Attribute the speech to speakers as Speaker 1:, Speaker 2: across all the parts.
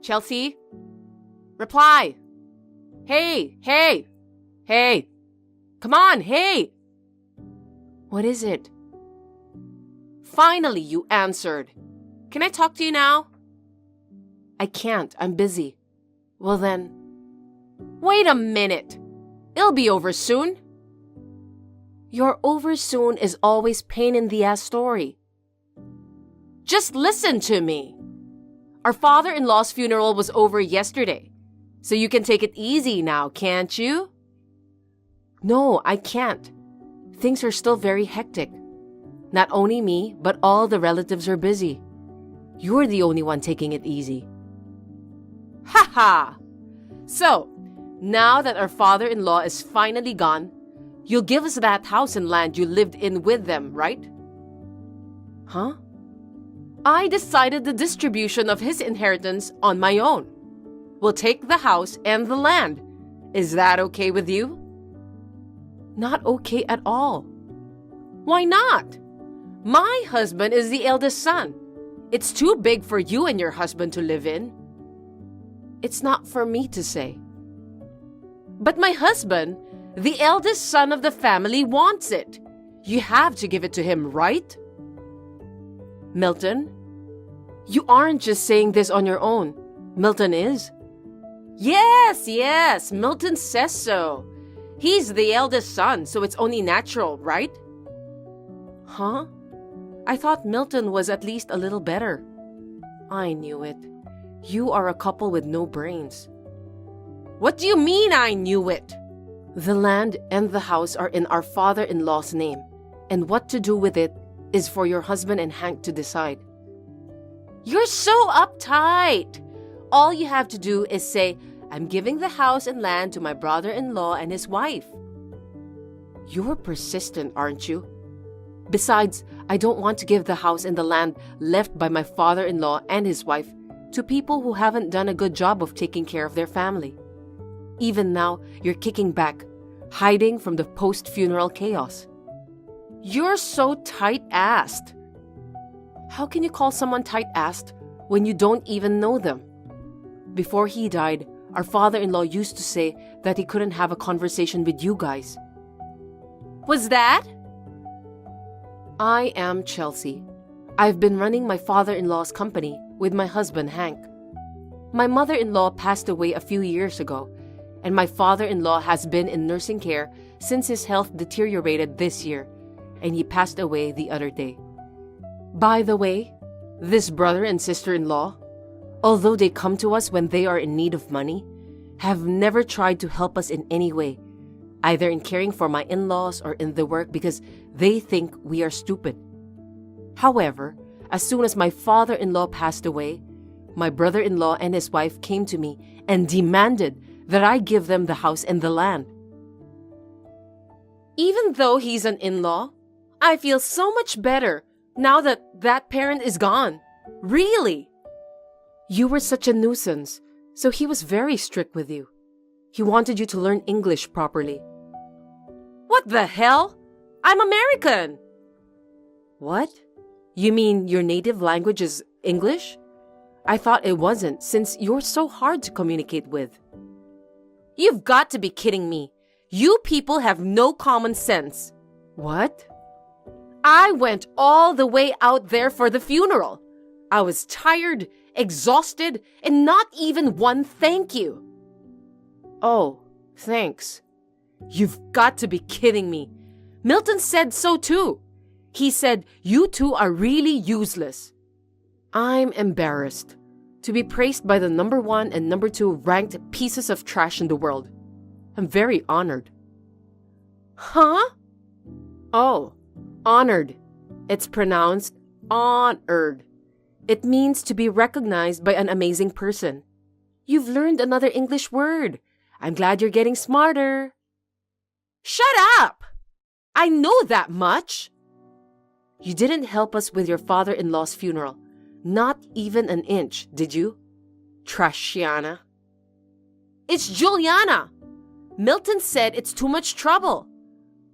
Speaker 1: Chelsea? Reply! Hey! Hey! Hey! Come on, hey! What is it? Finally, you answered. Can I talk to you now? I can't. I'm busy. Well then, wait a minute. It'll be over soon. Your over soon is always pain in the ass story. Just listen to me. Our father-in-law's funeral was over yesterday, so you can take it easy now, can't you? No, I can't. Things are still very hectic. Not only me, but all the relatives are busy. You're the only one taking it easy. Ha ha! So, now that our father-in-law is finally gone, you'll give us that house and land you lived in with them, right? Huh? I decided the distribution of his inheritance on my own. We'll take the house and the land. Is that okay with you? Not okay at all. Why not? My husband is the eldest son. It's too big for you and your husband to live in. It's not for me to say. But my husband, the eldest son of the family, wants it. You have to give it to him, right? Milton, you aren't just saying this on your own. Milton is. Yes, Milton says so. He's the eldest son, so it's only natural, right? Huh? I thought Milton was at least a little better. I knew it. You are a couple with no brains. What do you mean I knew it? The land and the house are in our father-in-law's name, and what to do with it is for your husband and Hank to decide. You're so uptight. All you have to do is say, I'm giving the house and land to my brother-in-law and his wife. You're persistent, aren't you? Besides, I don't want to give the house and the land left by my father-in-law and his wife to people who haven't done a good job of taking care of their family. Even now, you're kicking back, hiding from the post-funeral chaos. You're so tight-assed. How can you call someone tight-assed when you don't even know them? Before he died, our father-in-law used to say that he couldn't have a conversation with you guys. Was that? I am Chelsea. I've been running my father-in-law's company with my husband, Hank. My mother-in-law passed away a few years ago, and my father-in-law has been in nursing care since his health deteriorated this year, and he passed away the other day. By the way, this brother and sister-in-law, although they come to us when they are in need of money, have never tried to help us in any way, either in caring for my in-laws or in the work because they think we are stupid. However, as soon as my father-in-law passed away, my brother-in-law and his wife came to me and demanded that I give them the house and the land. Even though he's an in-law, I feel so much better now that that parent is gone. Really? You were such a nuisance, so he was very strict with you. He wanted you to learn English properly. What the hell? I'm American! What? You mean your native language is English? I thought it wasn't, since you're so hard to communicate with. You've got to be kidding me. You people have no common sense. What? I went all the way out there for the funeral. I was tired, exhausted, and not even one thank you. Oh, thanks. You've got to be kidding me. Milton said so too. He said you two are really useless. I'm embarrassed to be praised by the number 1 and number 2 ranked pieces of trash in the world. I'm very honored. Huh? Oh, honored. It's pronounced honored. It means to be recognized by an amazing person. You've learned another English word. I'm glad you're getting smarter. Shut up! I know that much. You didn't help us with your father-in-law's funeral. Not even an inch, did you? Trashiana. It's Juliana. Milton said it's too much trouble.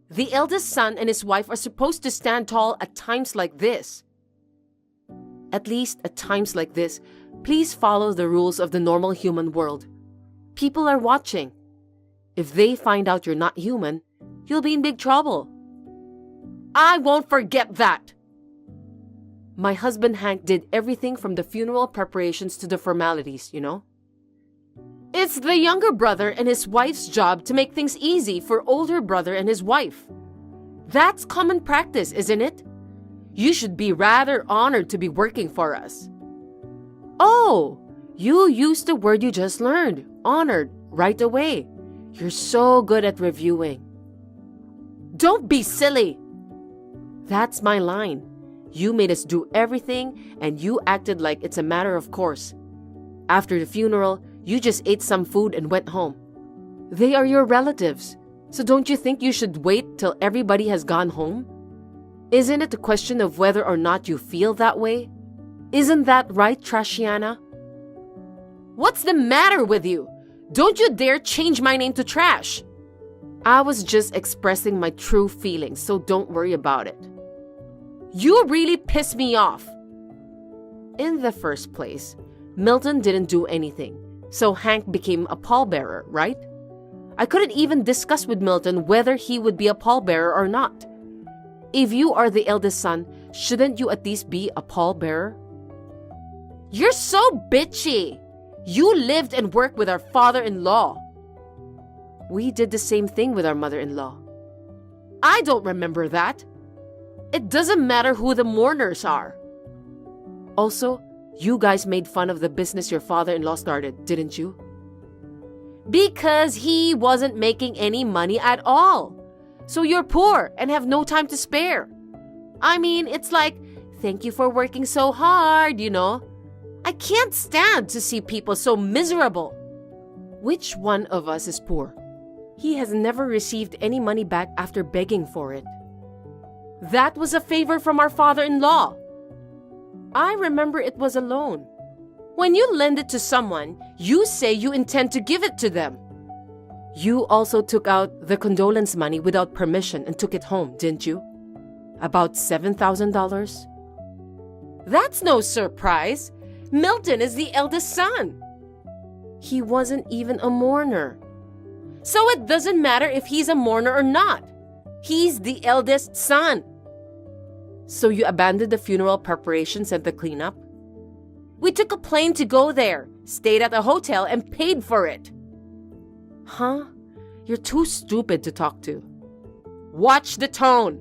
Speaker 1: The eldest son and his wife are supposed to stand tall at times like this. At least at times like this, please follow the rules of the normal human world. People are watching. If they find out you're not human, you'll be in big trouble. I won't forget that. My husband Hank did everything from the funeral preparations to the formalities, you know. It's the younger brother and his wife's job to make things easy for older brother and his wife. That's common practice, isn't it? You should be rather honored to be working for us. Oh, you used the word you just learned, honored, right away. You're so good at reviewing. Don't be silly. That's my line. You made us do everything and you acted like it's a matter of course. After the funeral, you just ate some food and went home. They are your relatives, so don't you think you should wait till everybody has gone home? Isn't it a question of whether or not you feel that way? Isn't that right, Trashiana? What's the matter with you? Don't you dare change my name to Trash. I was just expressing my true feelings, so don't worry about it. You really piss me off. In the first place, Milton didn't do anything, so Hank became a pallbearer, right? I couldn't even discuss with Milton whether he would be a pallbearer or not. If you are the eldest son, shouldn't you at least be a pallbearer? You're so bitchy. You lived and worked with our father-in-law. We did the same thing with our mother-in-law. I don't remember that. It doesn't matter who the mourners are. Also, you guys made fun of the business your father-in-law started, didn't you? Because he wasn't making any money at all. So you're poor and have no time to spare. I mean, it's like, thank you for working so hard, you know. I can't stand to see people so miserable. Which one of us is poor? He has never received any money back after begging for it. That was a favor from our father-in-law. I remember it was a loan. When you lend it to someone, you say you intend to give it to them. You also took out the condolence money without permission and took it home, didn't you? About $7,000? That's no surprise. Milton is the eldest son. He wasn't even a mourner. So it doesn't matter if he's a mourner or not. He's the eldest son. So you abandoned the funeral preparations and the cleanup? We took a plane to go there, stayed at a hotel, and paid for it. Huh? You're too stupid to talk to. Watch the tone.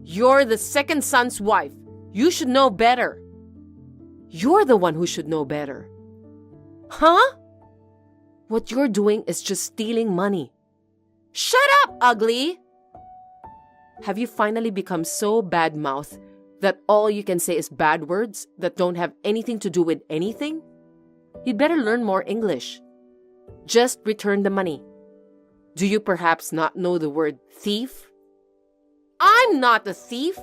Speaker 1: You're the second son's wife. You should know better. You're the one who should know better. Huh? What you're doing is just stealing money. Shut up, ugly! Have you finally become so bad-mouthed that all you can say is bad words that don't have anything to do with anything? You'd better learn more English. Just return the money. Do you perhaps not know the word thief? I'm not a thief.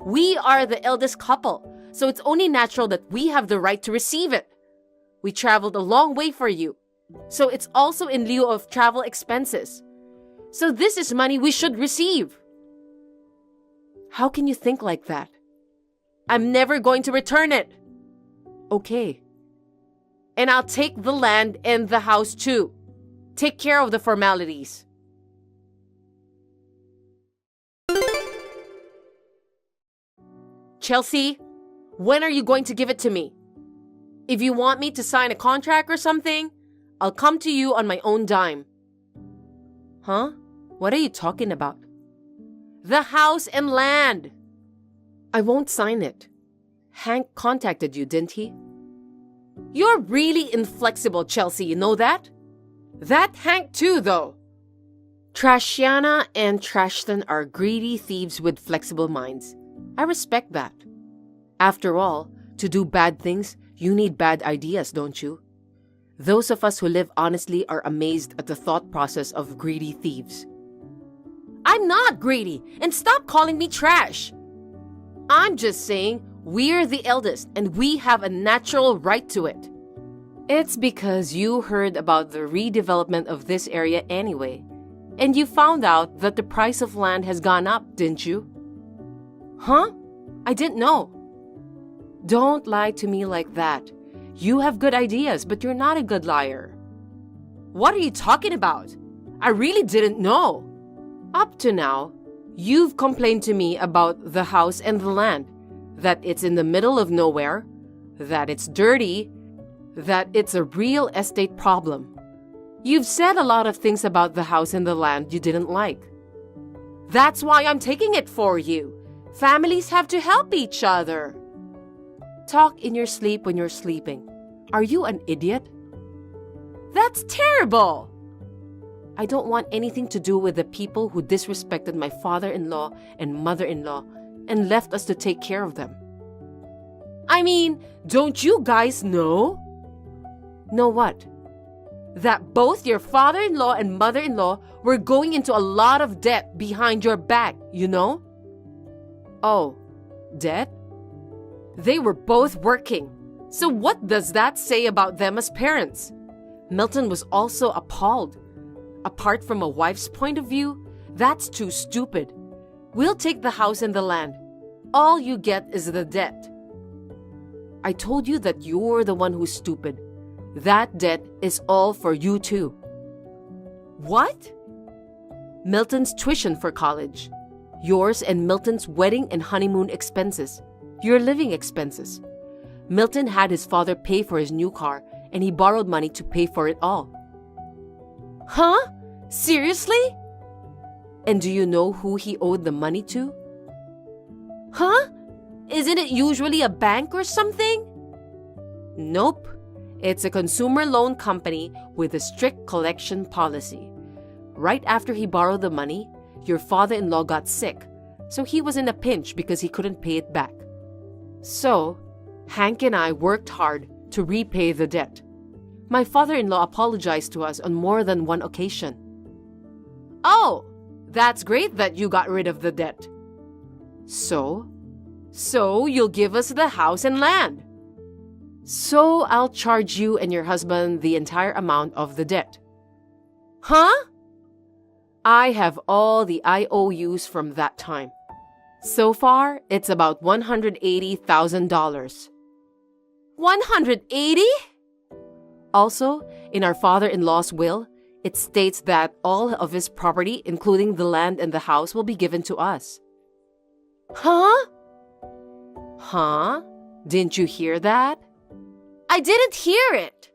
Speaker 1: We are the eldest couple, so it's only natural that we have the right to receive it. We traveled a long way for you, so it's also in lieu of travel expenses. So this is money we should receive. How can you think like that? I'm never going to return it. Okay. And I'll take the land and the house too. Take care of the formalities. Chelsea, when are you going to give it to me? If you want me to sign a contract or something, I'll come to you on my own dime. Huh? What are you talking about? The house and land. I won't sign it. Hank contacted you, didn't he? You're really inflexible, Chelsea, you know that? That Hank too, though. Trashiana and Trashton are greedy thieves with flexible minds. I respect that. After all, to do bad things, you need bad ideas, don't you? Those of us who live honestly are amazed at the thought process of greedy thieves. I'm not greedy, and stop calling me trash. I'm just saying we're the eldest and we have a natural right to it. It's because you heard about the redevelopment of this area anyway, and you found out that the price of land has gone up, didn't you? Huh? I didn't know. Don't lie to me like that. You have good ideas, but you're not a good liar. What are you talking about? I really didn't know. Up to now, you've complained to me about the house and the land, that it's in the middle of nowhere, that it's dirty, that it's a real estate problem. You've said a lot of things about the house and the land you didn't like. That's why I'm taking it for you. Families have to help each other. Talk in your sleep when you're sleeping. Are you an idiot? That's terrible! I don't want anything to do with the people who disrespected my father-in-law and mother-in-law and left us to take care of them. I mean, don't you guys know? Know what? That both your father-in-law and mother-in-law were going into a lot of debt behind your back, you know? Oh, debt? They were both working. So what does that say about them as parents? Milton was also appalled. Apart from a wife's point of view, that's too stupid. We'll take the house and the land. All you get is the debt. I told you that you're the one who's stupid. That debt is all for you too. What? Milton's tuition for college. Yours and Milton's wedding and honeymoon expenses. Your living expenses. Milton had his father pay for his new car, and he borrowed money to pay for it all. Huh? Seriously? And do you know who he owed the money to? Huh? Isn't it usually a bank or something? Nope. It's a consumer loan company with a strict collection policy. Right after he borrowed the money, your father-in-law got sick, so he was in a pinch because he couldn't pay it back. So, Hank and I worked hard to repay the debt. My father-in-law apologized to us on more than one occasion. Oh, that's great that you got rid of the debt. So you'll give us the house and land. So I'll charge you and your husband the entire amount of the debt. Huh? I have all the IOUs from that time. So far, it's about $180,000. 180? Also, in our father-in-law's will, it states that all of his property, including the land and the house, will be given to us. Huh? Huh? Didn't you hear that? I didn't hear it.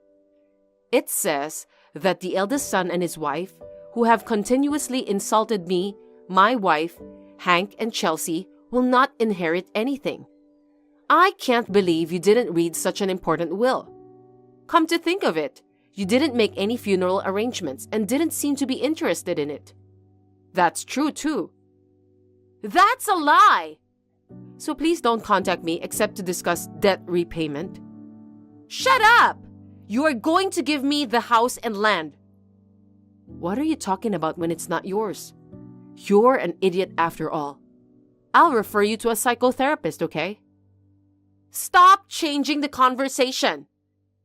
Speaker 1: It says that the eldest son and his wife, who have continuously insulted me, my wife, Hank, and Chelsea, will not inherit anything. I can't believe you didn't read such an important will. Come to think of it, you didn't make any funeral arrangements and didn't seem to be interested in it. That's true too. That's a lie! So please don't contact me except to discuss debt repayment. Shut up! You are going to give me the house and land. What are you talking about when it's not yours? You're an idiot after all. I'll refer you to a psychotherapist, okay? Stop changing the conversation.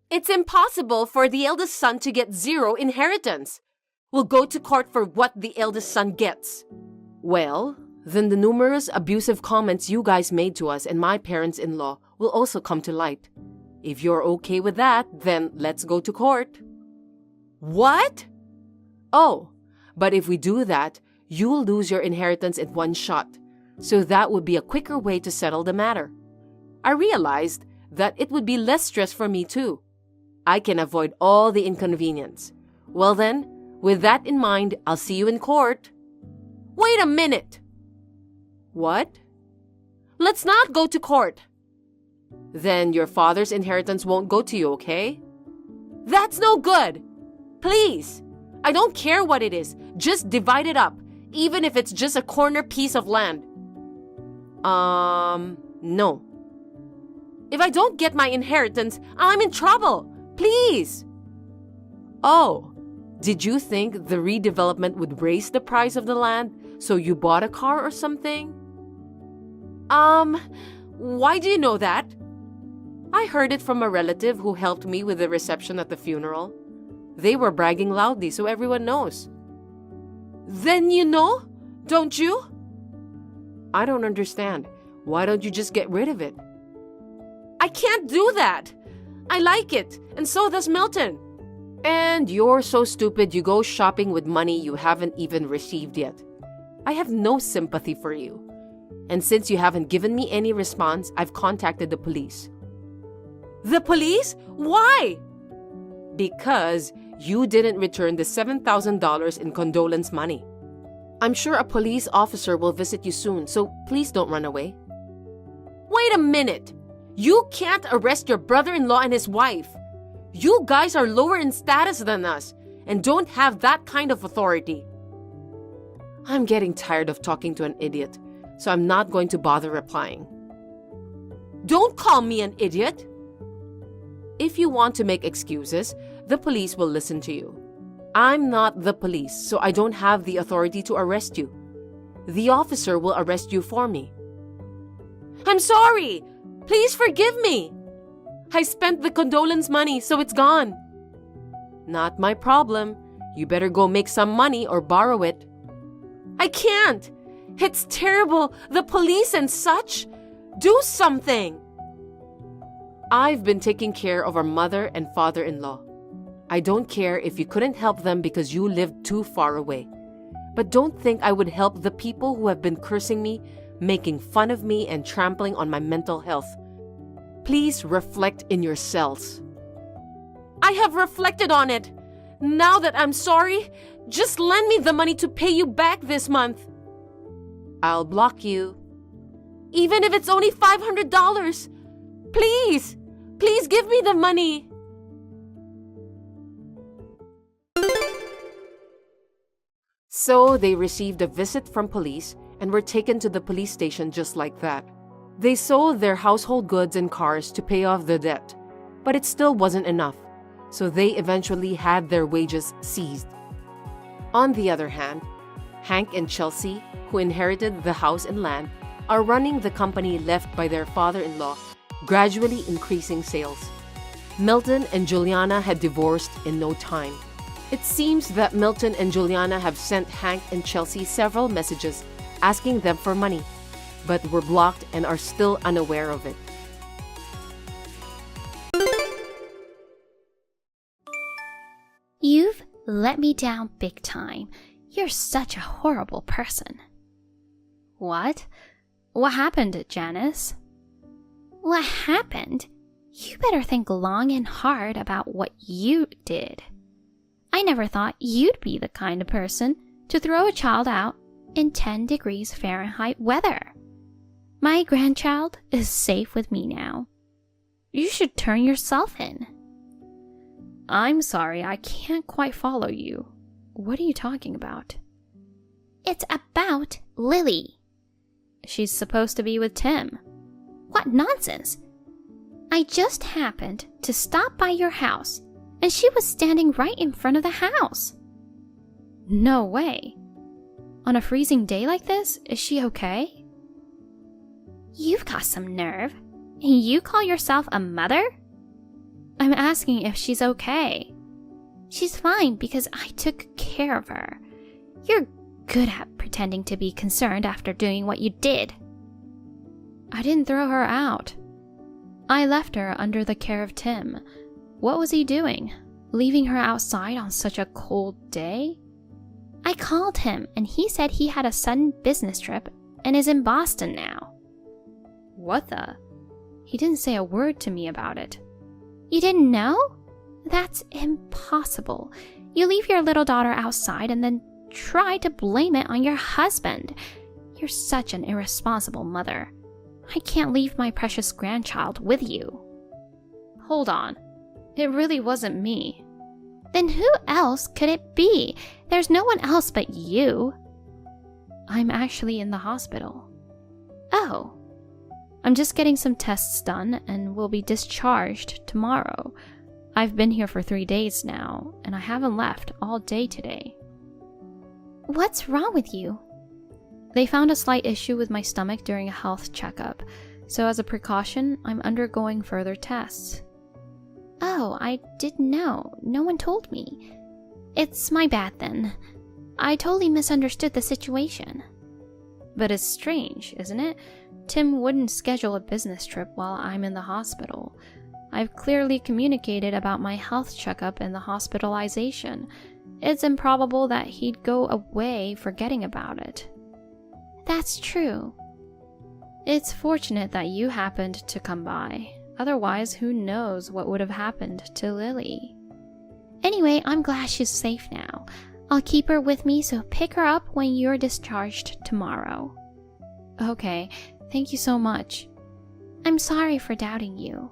Speaker 1: It's impossible for the eldest son to get zero inheritance. We'll go to court for what the eldest son gets. Well, then the numerous abusive comments you guys made to us and my parents-in-law will also come to light. If you're okay with that, then let's go to court. What? Oh, but if we do that, you'll lose your inheritance in one shot. So that would be a quicker way to settle the matter. I realized that it would be less stress for me too. I can avoid all the inconvenience. Well then, with that in mind, I'll see you in court. Wait a minute. What? Let's not go to court. Then your father's inheritance won't go to you, okay? That's no good. Please. I don't care what it is. Just divide it up, even if it's just a corner piece of land. No. If I don't get my inheritance, I'm in trouble. Please. Oh, did you think the redevelopment would raise the price of the land, so you bought a car or something? Why do you know that? I heard it from a relative who helped me with the reception at the funeral. They were bragging loudly so everyone knows. Then you know, don't you? I don't understand. Why don't you just get rid of it? I can't do that. I like it, and so does Milton. And you're so stupid you go shopping with money you haven't even received yet. I have no sympathy for you. And since you haven't given me any response, I've contacted the police. The police? Why? Because you didn't return the $7,000 in condolence money. I'm sure a police officer will visit you soon, so please don't run away. Wait a minute! You can't arrest your brother-in-law and his wife. You guys are lower in status than us and don't have that kind of authority. I'm getting tired of talking to an idiot, so I'm not going to bother replying. Don't call me an idiot! If you want to make excuses, the police will listen to you. I'm not the police, so I don't have the authority to arrest you. The officer will arrest you for me. I'm sorry! Please forgive me! I spent the condolence money, so it's gone. Not my problem. You better go make some money or borrow it. I can't! It's terrible! The police and such! Do something! I've been taking care of our mother and father-in-law. I don't care if you couldn't help them because you lived too far away. But don't think I would help the people who have been cursing me, making fun of me, and trampling on my mental health. Please reflect in your cells. I have reflected on it. Now that I'm sorry, just lend me the money to pay you back this month. I'll block you. Even if it's only $500. Please, please give me the money. So they received a visit from police and were taken to the police station just like that. They sold their household goods and cars to pay off the debt, but it still wasn't enough, so they eventually had their wages seized. On the other hand, Hank and Chelsea, who inherited the house and land, are running the company left by their father-in-law, gradually increasing sales. Milton and Juliana had divorced in no time. It seems that Milton and Juliana have sent Hank and Chelsea several messages asking them for money, but were blocked and are still unaware of it.
Speaker 2: You've let me down big time. You're such a horrible person. What? What happened, Janice? What happened? You better think long and hard about what you did. I never thought you'd be the kind of person to throw a child out in 10 degrees Fahrenheit weather. My grandchild is safe with me now. You should turn yourself in. I'm sorry, I can't quite follow you. What are you talking about? It's about Lily. She's supposed to be with Tim. What nonsense! I just happened to stop by your house, and she was standing right in front of the house. No way. On a freezing day like this, is she okay? You've got some nerve, and you call yourself a mother? I'm asking if she's okay. She's fine because I took care of her. You're good at pretending to be concerned after doing what you did. I didn't throw her out. I left her under the care of Tim. What was he doing? Leaving her outside on such a cold day? I called him and he said he had a sudden business trip and is in Boston now. What the? He didn't say a word to me about it. You didn't know? That's impossible. You leave your little daughter outside and then try to blame it on your husband. You're such an irresponsible mother. I can't leave my precious grandchild with you. Hold on. It really wasn't me. Then who else could it be? There's no one else but you. I'm actually in the hospital. Oh. I'm just getting some tests done and will be discharged tomorrow. I've been here for 3 days now, and I haven't left all day today. What's wrong with you? They found a slight issue with my stomach during a health checkup, so as a precaution, I'm undergoing further tests. Oh, I didn't know. No one told me. It's my bad then. I totally misunderstood the situation. But it's strange, isn't it? Tim wouldn't schedule a business trip while I'm in the hospital. I've clearly communicated about my health checkup and the hospitalization. It's improbable that he'd go away forgetting about it. That's true. It's fortunate that you happened to come by. Otherwise, who knows what would have happened to Lily. Anyway, I'm glad she's safe now. I'll keep her with me, so pick her up when you're discharged tomorrow. Okay, thank you so much. I'm sorry for doubting you.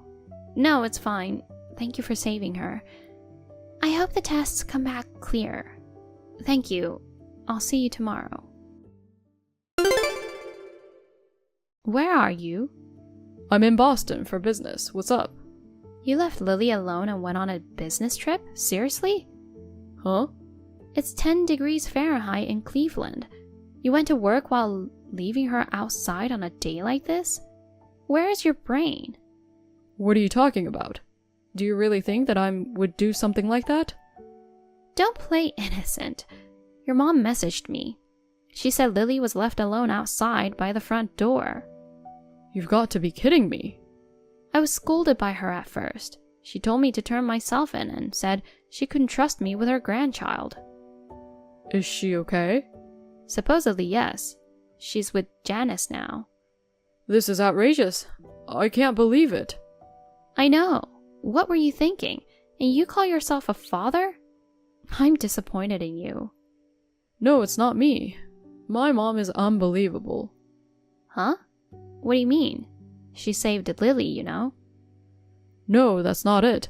Speaker 2: No, it's fine. Thank you for saving her. I hope the tests come back clear. Thank you. I'll see you tomorrow. Where are you?
Speaker 3: I'm in Boston for business. What's up?
Speaker 2: You left Lily alone and went on a business trip? Seriously?
Speaker 3: Huh?
Speaker 2: It's 10 degrees Fahrenheit in Cleveland. You went to work while leaving her outside on a day like this? Where is your brain?
Speaker 3: What are you talking about? Do you really think that I would do something like that?
Speaker 2: Don't play innocent. Your mom messaged me. She said Lily was left alone outside by the front door.
Speaker 3: You've got to be kidding me.
Speaker 2: I was scolded by her at first. She told me to turn myself in and said she couldn't trust me with her grandchild.
Speaker 3: Is she okay?
Speaker 2: Supposedly, yes. She's with Janice now.
Speaker 3: This is outrageous. I can't believe it.
Speaker 2: I know. What were you thinking? And you call yourself a father? I'm disappointed in you.
Speaker 3: No, it's not me. My mom is unbelievable.
Speaker 2: Huh? What do you mean? She saved Lily, you know.
Speaker 3: No, that's not it.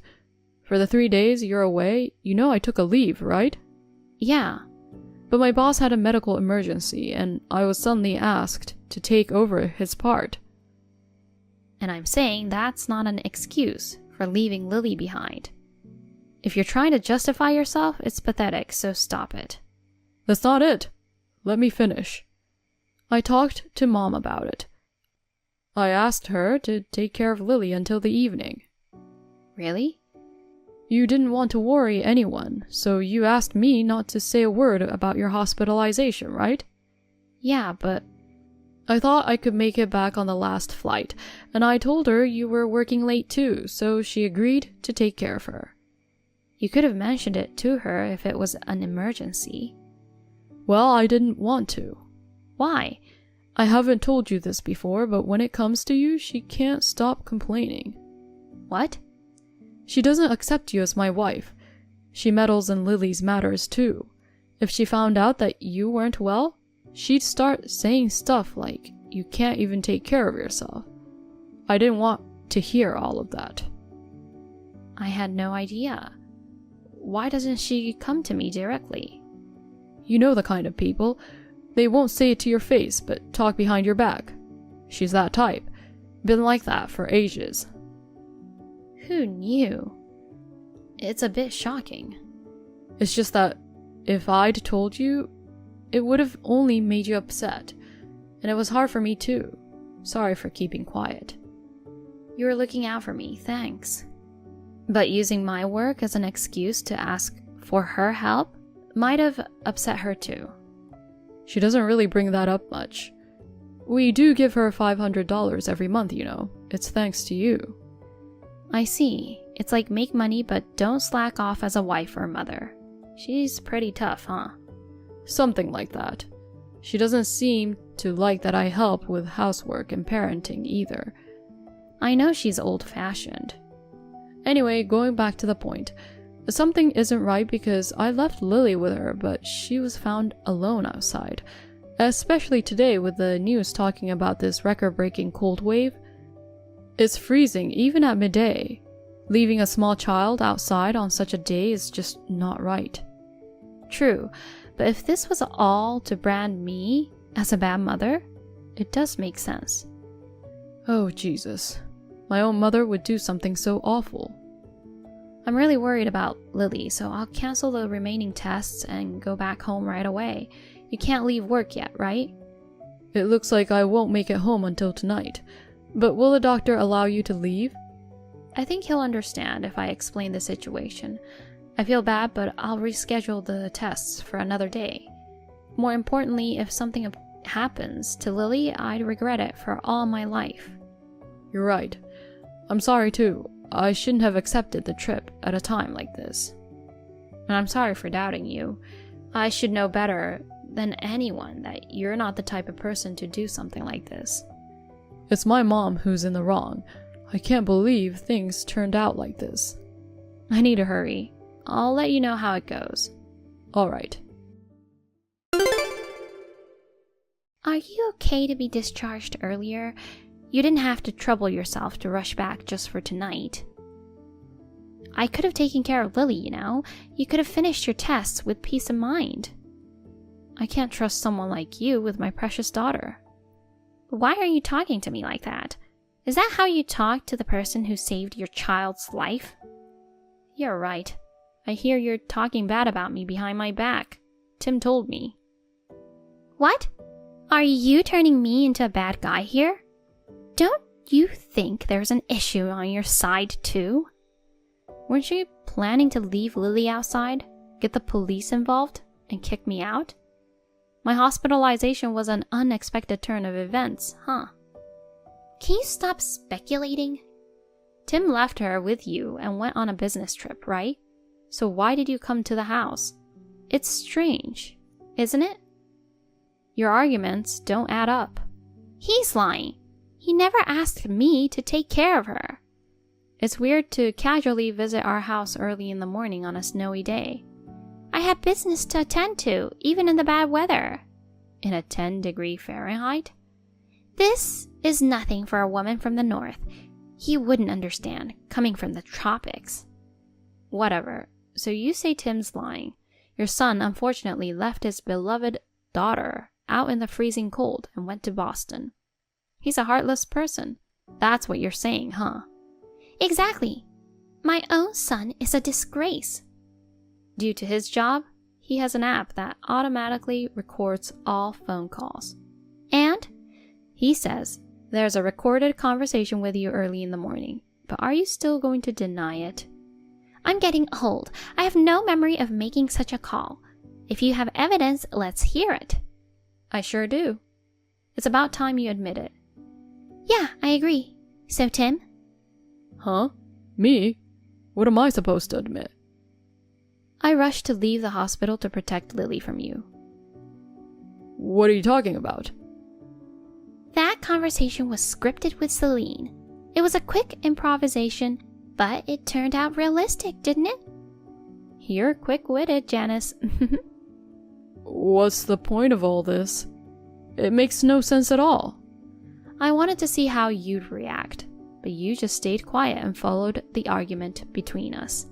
Speaker 3: For the 3 days you're away, you know I took a leave, right?
Speaker 2: Yeah.
Speaker 3: But my boss had a medical emergency, and I was suddenly asked to take over his part.
Speaker 2: And I'm saying that's not an excuse for leaving Lily behind. If you're trying to justify yourself, it's pathetic, so stop it.
Speaker 3: That's not it. Let me finish. I talked to Mom about it. I asked her to take care of Lily until the evening.
Speaker 2: Really?
Speaker 3: You didn't want to worry anyone, so you asked me not to say a word about your hospitalization, right?
Speaker 2: Yeah, but
Speaker 3: I thought I could make it back on the last flight, and I told her you were working late too, so she agreed to take care of her.
Speaker 2: You could have mentioned it to her if it was an emergency.
Speaker 3: Well, I didn't want to.
Speaker 2: Why?
Speaker 3: I haven't told you this before, but when it comes to you, she can't stop complaining.
Speaker 2: What?
Speaker 3: She doesn't accept you as my wife. She meddles in Lily's matters too. If she found out that you weren't well, she'd start saying stuff like, you can't even take care of yourself. I didn't want to hear all of that.
Speaker 2: I had no idea. Why doesn't she come to me directly?
Speaker 3: You know the kind of people. They won't say it to your face, but talk behind your back. She's that type. Been like that for ages.
Speaker 2: Who knew? It's a bit shocking.
Speaker 3: It's just that if I'd told you, it would have only made you upset. And it was hard for me too. Sorry for keeping quiet.
Speaker 2: You were looking out for me, thanks. But using my work as an excuse to ask for her help might have upset her too.
Speaker 3: She doesn't really bring that up much. We do give her $500 every month, you know. It's thanks to you.
Speaker 2: I see. It's like make money but don't slack off as a wife or mother. She's pretty tough, huh?
Speaker 3: Something like that. She doesn't seem to like that I help with housework and parenting either.
Speaker 2: I know she's old-fashioned.
Speaker 3: Anyway, going back to the point. Something isn't right because I left Lily with her, but she was found alone outside. Especially today with the news talking about this record-breaking cold wave. It's freezing even at midday. Leaving a small child outside on such a day is just not right.
Speaker 2: True, but if this was all to brand me as a bad mother, it does make sense.
Speaker 3: Oh, Jesus. My own mother would do something so awful.
Speaker 2: I'm really worried about Lily, so I'll cancel the remaining tests and go back home right away. You can't leave work yet, right?
Speaker 3: It looks like I won't make it home until tonight. But will the doctor allow you to leave?
Speaker 2: I think he'll understand if I explain the situation. I feel bad, but I'll reschedule the tests for another day. More importantly, if something happens to Lily, I'd regret it for all my life.
Speaker 3: You're right. I'm sorry too. I shouldn't have accepted the trip at a time like this.
Speaker 2: And I'm sorry for doubting you. I should know better than anyone that you're not the type of person to do something like this.
Speaker 3: It's my mom who's in the wrong. I can't believe things turned out like this.
Speaker 2: I need to hurry. I'll let you know how it goes.
Speaker 3: Alright.
Speaker 2: Are you okay to be discharged earlier? You didn't have to trouble yourself to rush back just for tonight. I could have taken care of Lily, you know. You could have finished your tests with peace of mind. I can't trust someone like you with my precious daughter. Why are you talking to me like that? Is that how you talk to the person who saved your child's life? You're right. I hear you're talking bad about me behind my back. Tim told me. What? Are you turning me into a bad guy here? Don't you think there's an issue on your side too? Weren't you planning to leave Lily outside, get the police involved, and kick me out? My hospitalization was an unexpected turn of events, huh? Can you stop speculating? Tim left her with you and went on a business trip, right? So why did you come to the house? It's strange, isn't it? Your arguments don't add up. He's lying. He never asked me to take care of her. It's weird to casually visit our house early in the morning on a snowy day. I had business to attend to, even in the bad weather. In a 10-degree Fahrenheit? This is nothing for a woman from the north. You wouldn't understand, coming from the tropics. Whatever. So you say Tim's lying. Your son unfortunately left his beloved daughter out in the freezing cold and went to Boston. He's a heartless person. That's what you're saying, huh? Exactly. My own son is a disgrace. Due to his job, he has an app that automatically records all phone calls. And he says there's a recorded conversation with you early in the morning. But are you still going to deny it? I'm getting old. I have no memory of making such a call. If you have evidence, let's hear it. I sure do. It's about time you admit it. Yeah, I agree. So, Tim?
Speaker 3: Huh? Me? What am I supposed to admit?
Speaker 2: I rushed to leave the hospital to protect Lily from you.
Speaker 3: What are you talking about?
Speaker 2: That conversation was scripted with Celine. It was a quick improvisation, but it turned out realistic, didn't it? You're quick-witted, Janice.
Speaker 3: What's the point of all this? It makes no sense at all.
Speaker 2: I wanted to see how you'd react, but you just stayed quiet and followed the argument between us.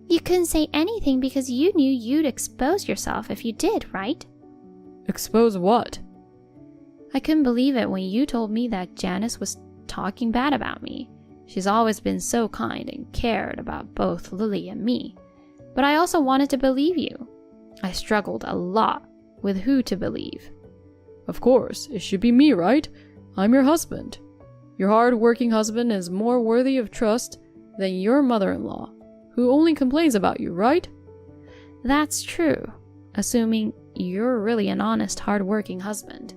Speaker 2: You couldn't say anything because you knew you'd expose yourself if you did, right?
Speaker 3: Expose what?
Speaker 2: I couldn't believe it when you told me that Janice was talking bad about me. She's always been so kind and cared about both Lily and me. But I also wanted to believe you. I struggled a lot with who to believe.
Speaker 3: Of course, it should be me, right? I'm your husband. Your hard-working husband is more worthy of trust than your mother-in-law, who only complains about you, right?
Speaker 2: That's true, assuming you're really an honest, hard-working husband.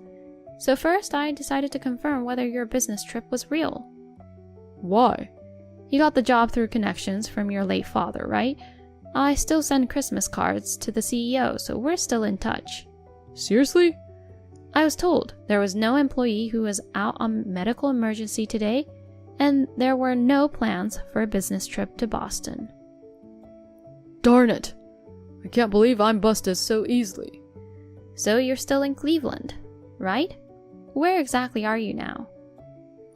Speaker 2: So first, I decided to confirm whether your business trip was real.
Speaker 3: Why?
Speaker 2: You got the job through connections from your late father, right? I still send Christmas cards to the CEO, so we're still in touch.
Speaker 3: Seriously?
Speaker 2: I was told there was no employee who was out on medical emergency today, and there were no plans for a business trip to Boston.
Speaker 3: Darn it! I can't believe I'm busted so easily.
Speaker 2: So you're still in Cleveland, right? Where exactly are you now?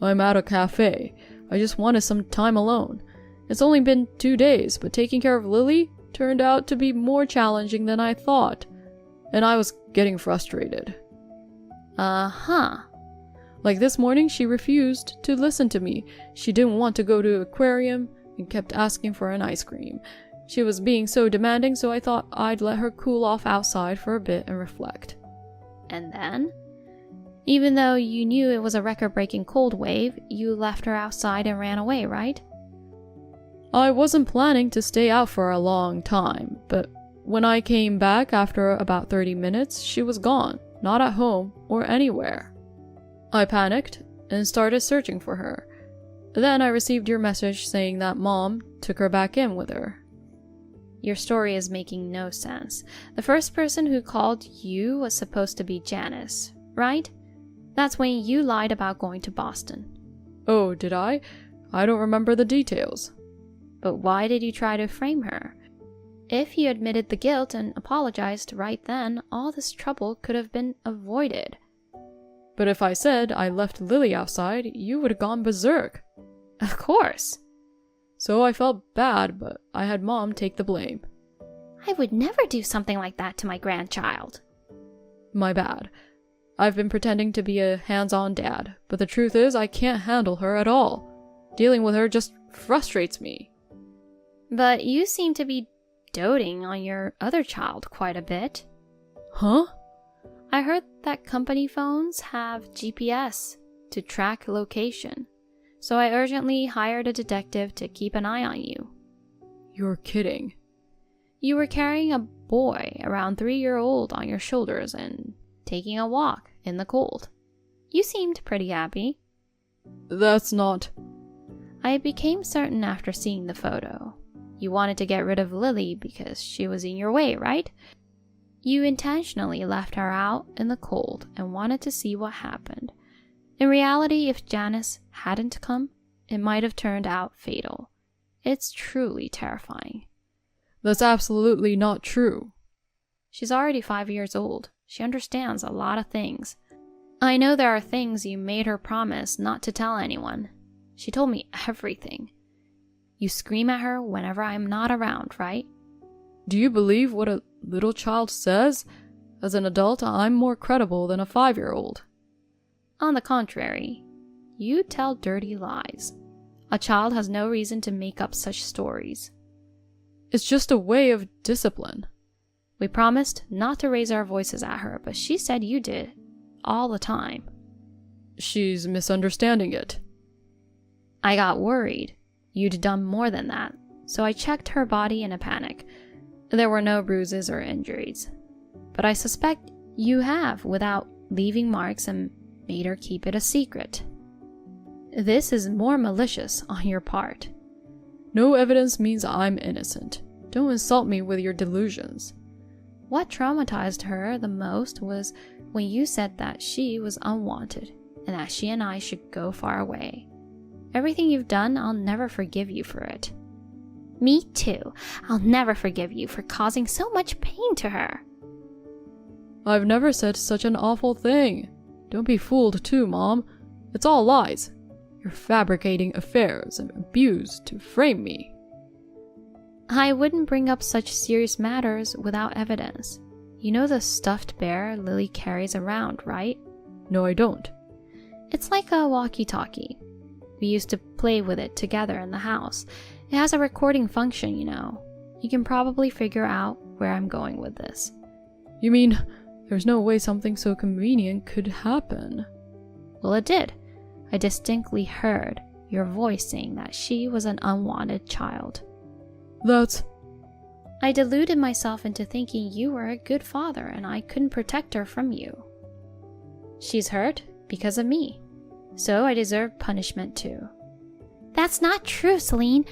Speaker 3: I'm at a cafe. I just wanted some time alone. It's only been 2 days, but taking care of Lily turned out to be more challenging than I thought, and I was getting frustrated.
Speaker 2: Uh-huh.
Speaker 3: Like this morning, she refused to listen to me. She didn't want to go to the aquarium and kept asking for an ice cream. She was being so demanding, so I thought I'd let her cool off outside for a bit and reflect.
Speaker 2: And then? Even though you knew it was a record-breaking cold wave, you left her outside and ran away, right?
Speaker 3: I wasn't planning to stay out for a long time, but when I came back after about 30 minutes, she was gone. not at home or anywhere. I panicked and started searching for her. Then I received your message saying that Mom took her back in with her.
Speaker 2: Your story is making no sense. The first person who called you was supposed to be Janice, right? That's when you lied about going to Boston.
Speaker 3: Oh, did I? I don't remember the details.
Speaker 2: But why did you try to frame her? If you admitted the guilt and apologized right then, all this trouble could have been avoided.
Speaker 3: But if I said I left Lily outside, you would have gone berserk.
Speaker 2: Of course.
Speaker 3: So I felt bad, but I had Mom take the blame.
Speaker 2: I would never do something like that to my grandchild.
Speaker 3: My bad. I've been pretending to be a hands-on dad, but the truth is I can't handle her at all. Dealing with her just frustrates me.
Speaker 2: But you seem to be doting on your other child quite a bit.
Speaker 3: Huh?
Speaker 2: I heard that company phones have GPS to track location, so I urgently hired a detective to keep an eye on you.
Speaker 3: You're kidding.
Speaker 2: You were carrying a boy around 3-year-old on your shoulders and taking a walk in the cold. You seemed pretty happy.
Speaker 3: That's not...
Speaker 2: I became certain after seeing the photo. You wanted to get rid of Lily because she was in your way, right? You intentionally left her out in the cold and wanted to see what happened. In reality, if Janice hadn't come, it might have turned out fatal. It's truly terrifying.
Speaker 3: That's absolutely not true.
Speaker 2: She's already 5 years old. She understands a lot of things. I know there are things you made her promise not to tell anyone. She told me everything. You scream at her whenever I'm not around, right?
Speaker 3: Do you believe what a little child says? As an adult, I'm more credible than a 5-year-old.
Speaker 2: On the contrary, you tell dirty lies. A child has no reason to make up such stories.
Speaker 3: It's just a way of discipline.
Speaker 2: We promised not to raise our voices at her, but she said you did, all the time.
Speaker 3: She's misunderstanding it.
Speaker 2: I got worried. You'd done more than that, so I checked her body in a panic. There were no bruises or injuries. But I suspect you have without leaving marks and made her keep it a secret. This is more malicious on your part.
Speaker 3: No evidence means I'm innocent. Don't insult me with your delusions.
Speaker 2: What traumatized her the most was when you said that she was unwanted and that she and I should go far away. Everything you've done, I'll never forgive you for it. Me too. I'll never forgive you for causing so much pain to her.
Speaker 3: I've never said such an awful thing. Don't be fooled too, Mom. It's all lies. You're fabricating affairs and abuse to frame me.
Speaker 2: I wouldn't bring up such serious matters without evidence. You know the stuffed bear Lily carries around, right?
Speaker 3: No, I don't.
Speaker 2: It's like a walkie-talkie. We used to play with it together in the house. It has a recording function, you know. You can probably figure out where I'm going with this.
Speaker 3: You mean there's no way something so convenient could happen?
Speaker 2: Well, it did. I distinctly heard your voice saying that she was an unwanted child.
Speaker 3: That's...
Speaker 2: I deluded myself into thinking you were a good father and I couldn't protect her from you. She's hurt because of me. So I deserve punishment too. That's not true, Celine.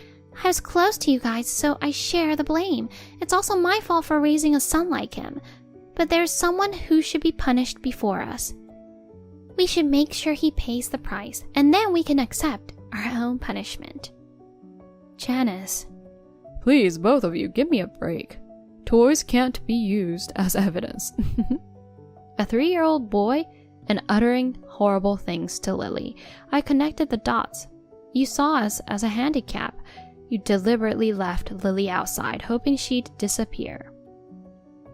Speaker 2: I was close to you guys, so I share the blame. It's also my fault for raising a son like him. But there's someone who should be punished before us. We should make sure he pays the price, and then we can accept our own punishment. Janice.
Speaker 3: Please, both of you, give me a break. Toys can't be used as evidence.
Speaker 2: A 3-year-old boy and uttering horrible things to Lily. I connected the dots. You saw us as a handicap. You deliberately left Lily outside, hoping she'd disappear.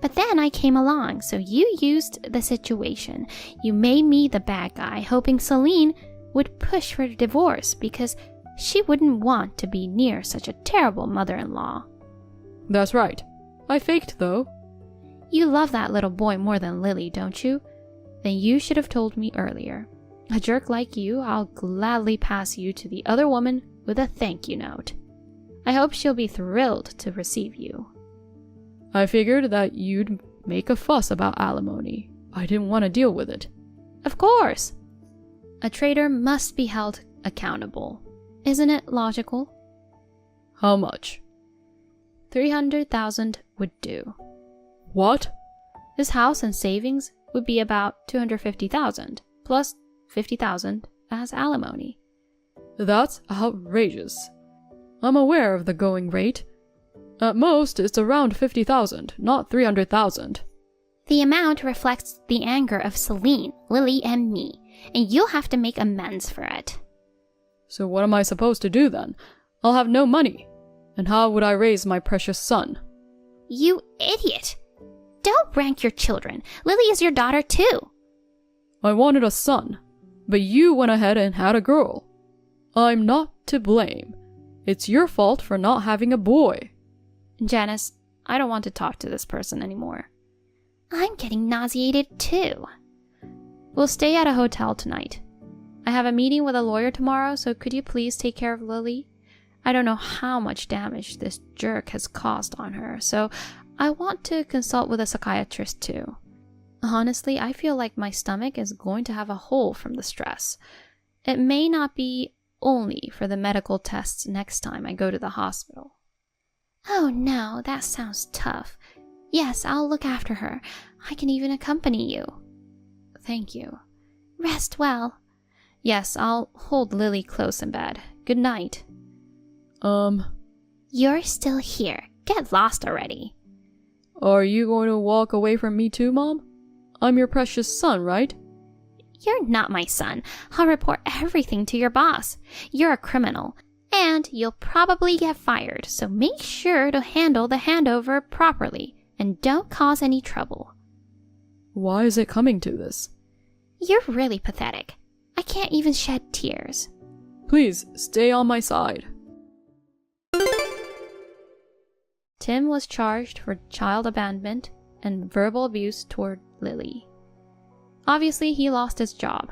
Speaker 2: But then I came along, so you used the situation. You made me the bad guy, hoping Celine would push for divorce because she wouldn't want to be near such a terrible mother-in-law.
Speaker 3: That's right. I faked, though.
Speaker 2: You love that little boy more than Lily, don't you? Then you should have told me earlier. A jerk like you, I'll gladly pass you to the other woman with a thank you note. I hope she'll be thrilled to receive you.
Speaker 3: I figured that you'd make a fuss about alimony. I didn't want to deal with it.
Speaker 2: Of course. A traitor must be held accountable. Isn't it logical?
Speaker 3: How much?
Speaker 2: 300,000 would do.
Speaker 3: What?
Speaker 2: This house and savings would be about 250,000 plus 50,000 as alimony.
Speaker 3: That's outrageous. I'm aware of the going rate. At most, it's around 50,000, not 300,000.
Speaker 2: The amount reflects the anger of Celine, Lily, and me, and you'll have to make amends for it.
Speaker 3: So what am I supposed to do then? I'll have no money. And how would I raise my precious son?
Speaker 2: You idiot! Don't rank your children. Lily is your daughter too.
Speaker 3: I wanted a son, but you went ahead and had a girl. I'm not to blame. It's your fault for not having a boy.
Speaker 2: Janice, I don't want to talk to this person anymore. I'm getting nauseated too. We'll stay at a hotel tonight. I have a meeting with a lawyer tomorrow, so could you please take care of Lily? I don't know how much damage this jerk has caused on her, so I want to consult with a psychiatrist too. Honestly, I feel like my stomach is going to have a hole from the stress. It may not be only for the medical tests next time I go to the hospital. Oh no, that sounds tough. Yes, I'll look after her. I can even accompany you. Thank you. Rest well. Yes, I'll hold Lily close in bed. Good night. You're still here. Get lost already.
Speaker 3: Are you going to walk away from me too, Mom? I'm your precious son, right?
Speaker 2: You're not my son. I'll report everything to your boss. You're a criminal, and you'll probably get fired, so make sure to handle the handover properly, and don't cause any trouble.
Speaker 3: Why is it coming to this?
Speaker 2: You're really pathetic. I can't even shed tears.
Speaker 3: Please, stay on my side.
Speaker 2: Tim was charged for child abandonment and verbal abuse toward Lily. Obviously, he lost his job.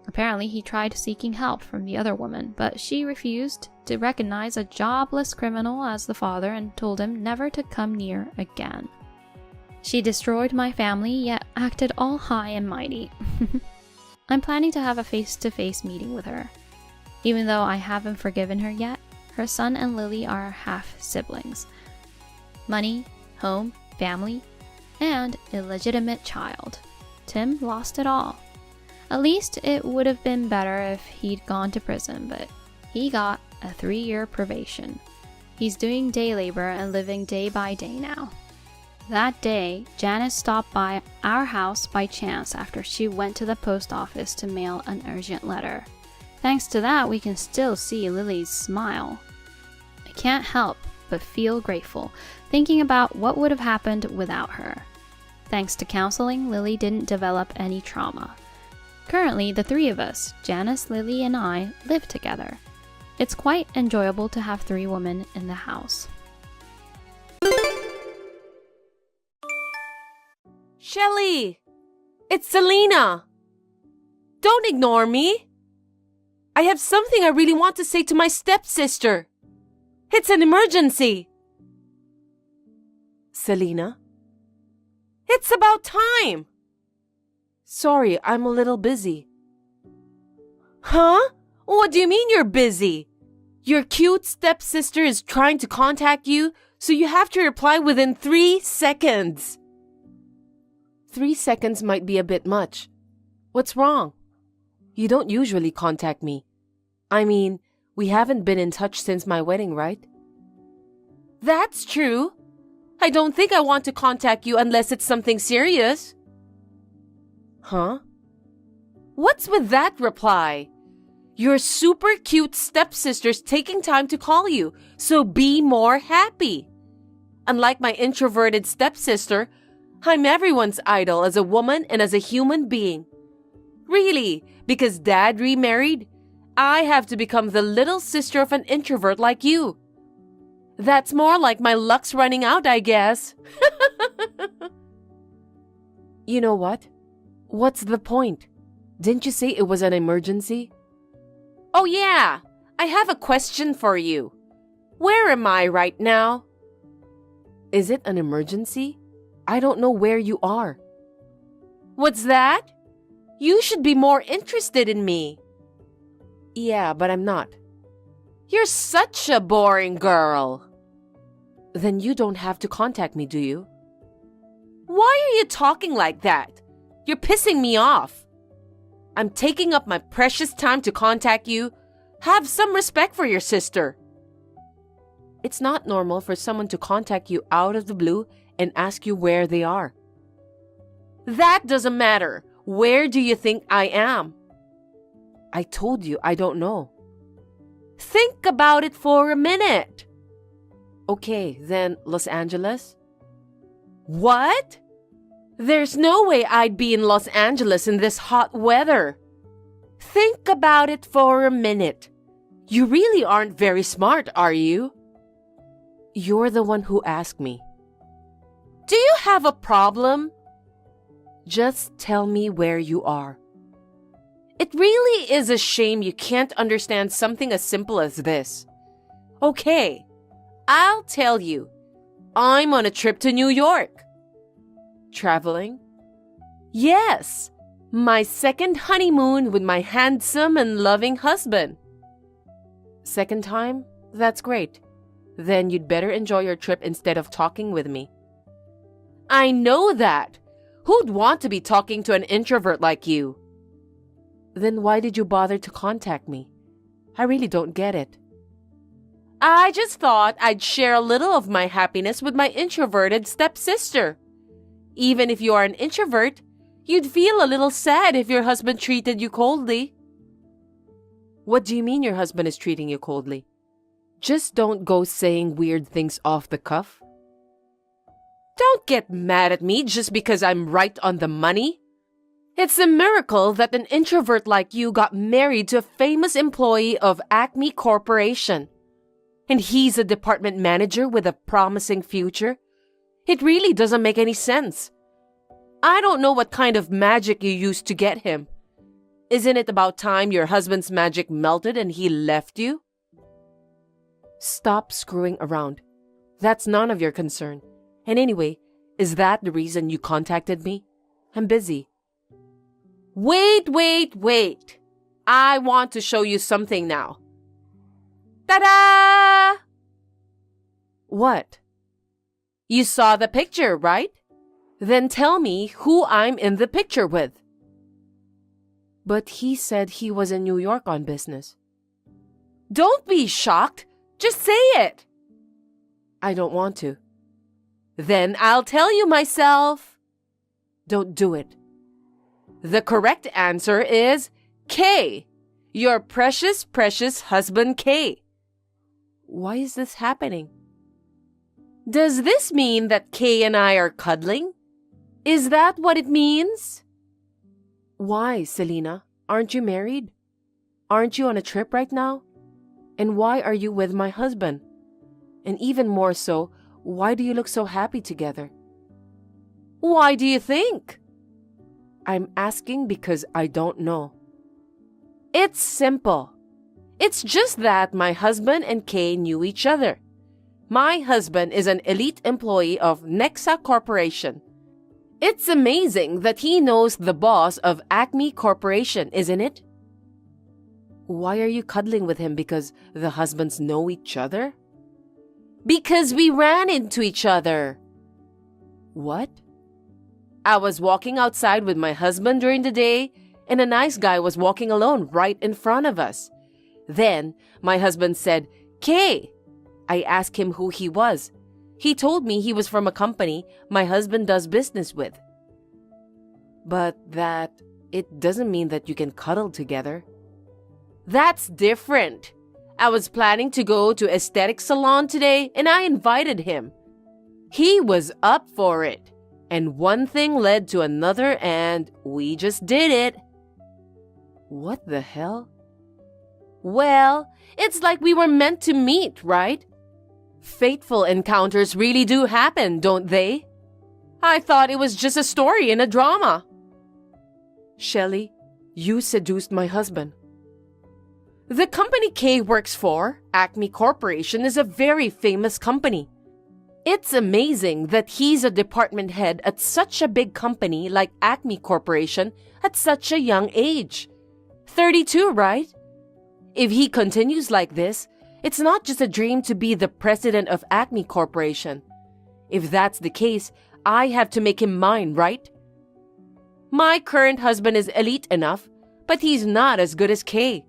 Speaker 2: Apparently, he tried seeking help from the other woman, but she refused to recognize a jobless criminal as the father and told him never to come near again. She destroyed my family, yet acted all high and mighty. I'm planning to have a face-to-face meeting with her. Even though I haven't forgiven her yet, her son and Lily are half-siblings. Money, home, family, and illegitimate child. Tim lost it all. At least it would have been better if he'd gone to prison, but he got a 3-year probation. He's doing day labor and living day by day now. That day, Janice stopped by our house by chance after she went to the post office to mail an urgent letter. Thanks to that, we can still see Lily's smile. I can't help but feel grateful, thinking about what would have happened without her. Thanks to counseling, Lily didn't develop any trauma. Currently, the 3 of us, Janice, Lily, and I, live together. It's quite enjoyable to have 3 women in the house.
Speaker 1: Shelly! It's Selena! Don't ignore me! I have something I really want to say to my stepsister. It's an emergency. Selena? It's about time! Sorry, I'm a little busy. Huh? What do you mean you're busy? Your cute stepsister is trying to contact you, so you have to reply within 3 seconds. 3 seconds might be a bit much. What's wrong? You don't usually contact me. I mean, we haven't been in touch since my wedding, right? That's true. I don't think I want to contact you unless it's something serious. Huh? What's with that reply? Your super cute stepsister's taking time to call you, so be more happy. Unlike my introverted stepsister, I'm everyone's idol as a woman and as a human being. Really, because Dad remarried, I have to become the little sister of an introvert like you. That's more like my luck's running out, I guess. You know what? What's the point? Didn't you say it was an emergency? Oh yeah, I have a question for you. Where am I right now? Is it an emergency? I don't know where you are. What's that? You should be more interested in me. Yeah, but I'm not. You're such a boring girl. Then you don't have to contact me, do you? Why are you talking like that? You're pissing me off. I'm taking up my precious time to contact you. Have some respect for your sister. It's not normal for someone to contact you out of the blue and ask you where they are. That doesn't matter. Where do you think I am? I told you I don't know. Think about it for a minute. Okay, then Los Angeles? What? There's no way I'd be in Los Angeles in this hot weather. Think about it for a minute. You really aren't very smart, are you? You're the one who asked me. Do you have a problem? Just tell me where you are. It really is a shame you can't understand something as simple as this. Okay, I'll tell you. I'm on a trip to New York. Traveling? Yes, my second honeymoon with my handsome and loving husband. Second time? That's great. Then you'd better enjoy your trip instead of talking with me. I know that. Who'd want to be talking to an introvert like you? Then why did you bother to contact me? I really don't get it. I just thought I'd share a little of my happiness with my introverted stepsister. Even if you are an introvert, you'd feel a little sad if your husband treated you coldly. What do you mean your husband is treating you coldly? Just don't go saying weird things off the cuff. Don't get mad at me just because I'm right on the money. It's a miracle that an introvert like you got married to a famous employee of Acme Corporation. And he's a department manager with a promising future. It really doesn't make any sense. I don't know what kind of magic you used to get him. Isn't it about time your husband's magic melted and he left you? Stop screwing around. That's none of your concern. And anyway, is that the reason you contacted me? I'm busy. Wait. I want to show you something now. Ta-da! What? You saw the picture, right? Then tell me who I'm in the picture with. But he said he was in New York on business. Don't be shocked. Just say it. I don't want to. Then I'll tell you myself. Don't do it. The correct answer is K. Your precious, precious husband K. Why is this happening? Does this mean that Kay and I are cuddling? Is that what it means? Why, Selena? Aren't you married? Aren't you on a trip right now? And why are you with my husband? And even more so, why do you look so happy together? Why do you think? I'm asking because I don't know. It's simple. It's just that my husband and Kay knew each other. My husband is an elite employee of Nexa Corporation. It's amazing that he knows the boss of Acme Corporation, isn't it? Why are you cuddling with him because the husbands know each other? Because we ran into each other. What? I was walking outside with my husband during the day, and a nice guy was walking alone right in front of us. Then my husband said, Kay. I asked him who he was. He told me he was from a company my husband does business with. But it doesn't mean that you can cuddle together. That's different. I was planning to go to aesthetic salon today and I invited him. He was up for it. And one thing led to another and we just did it. What the hell? Well, it's like we were meant to meet, right? Fateful encounters really do happen, don't they? I thought it was just a story in a drama. Shelley, you seduced my husband. The company Kay works for, Acme Corporation, is a very famous company. It's amazing that he's a department head at such a big company like Acme Corporation at such a young age. 32, right? If he continues like this, it's not just a dream to be the president of Acme Corporation. If that's the case, I have to make him mine, right? My current husband is elite enough, but he's not as good as Kay.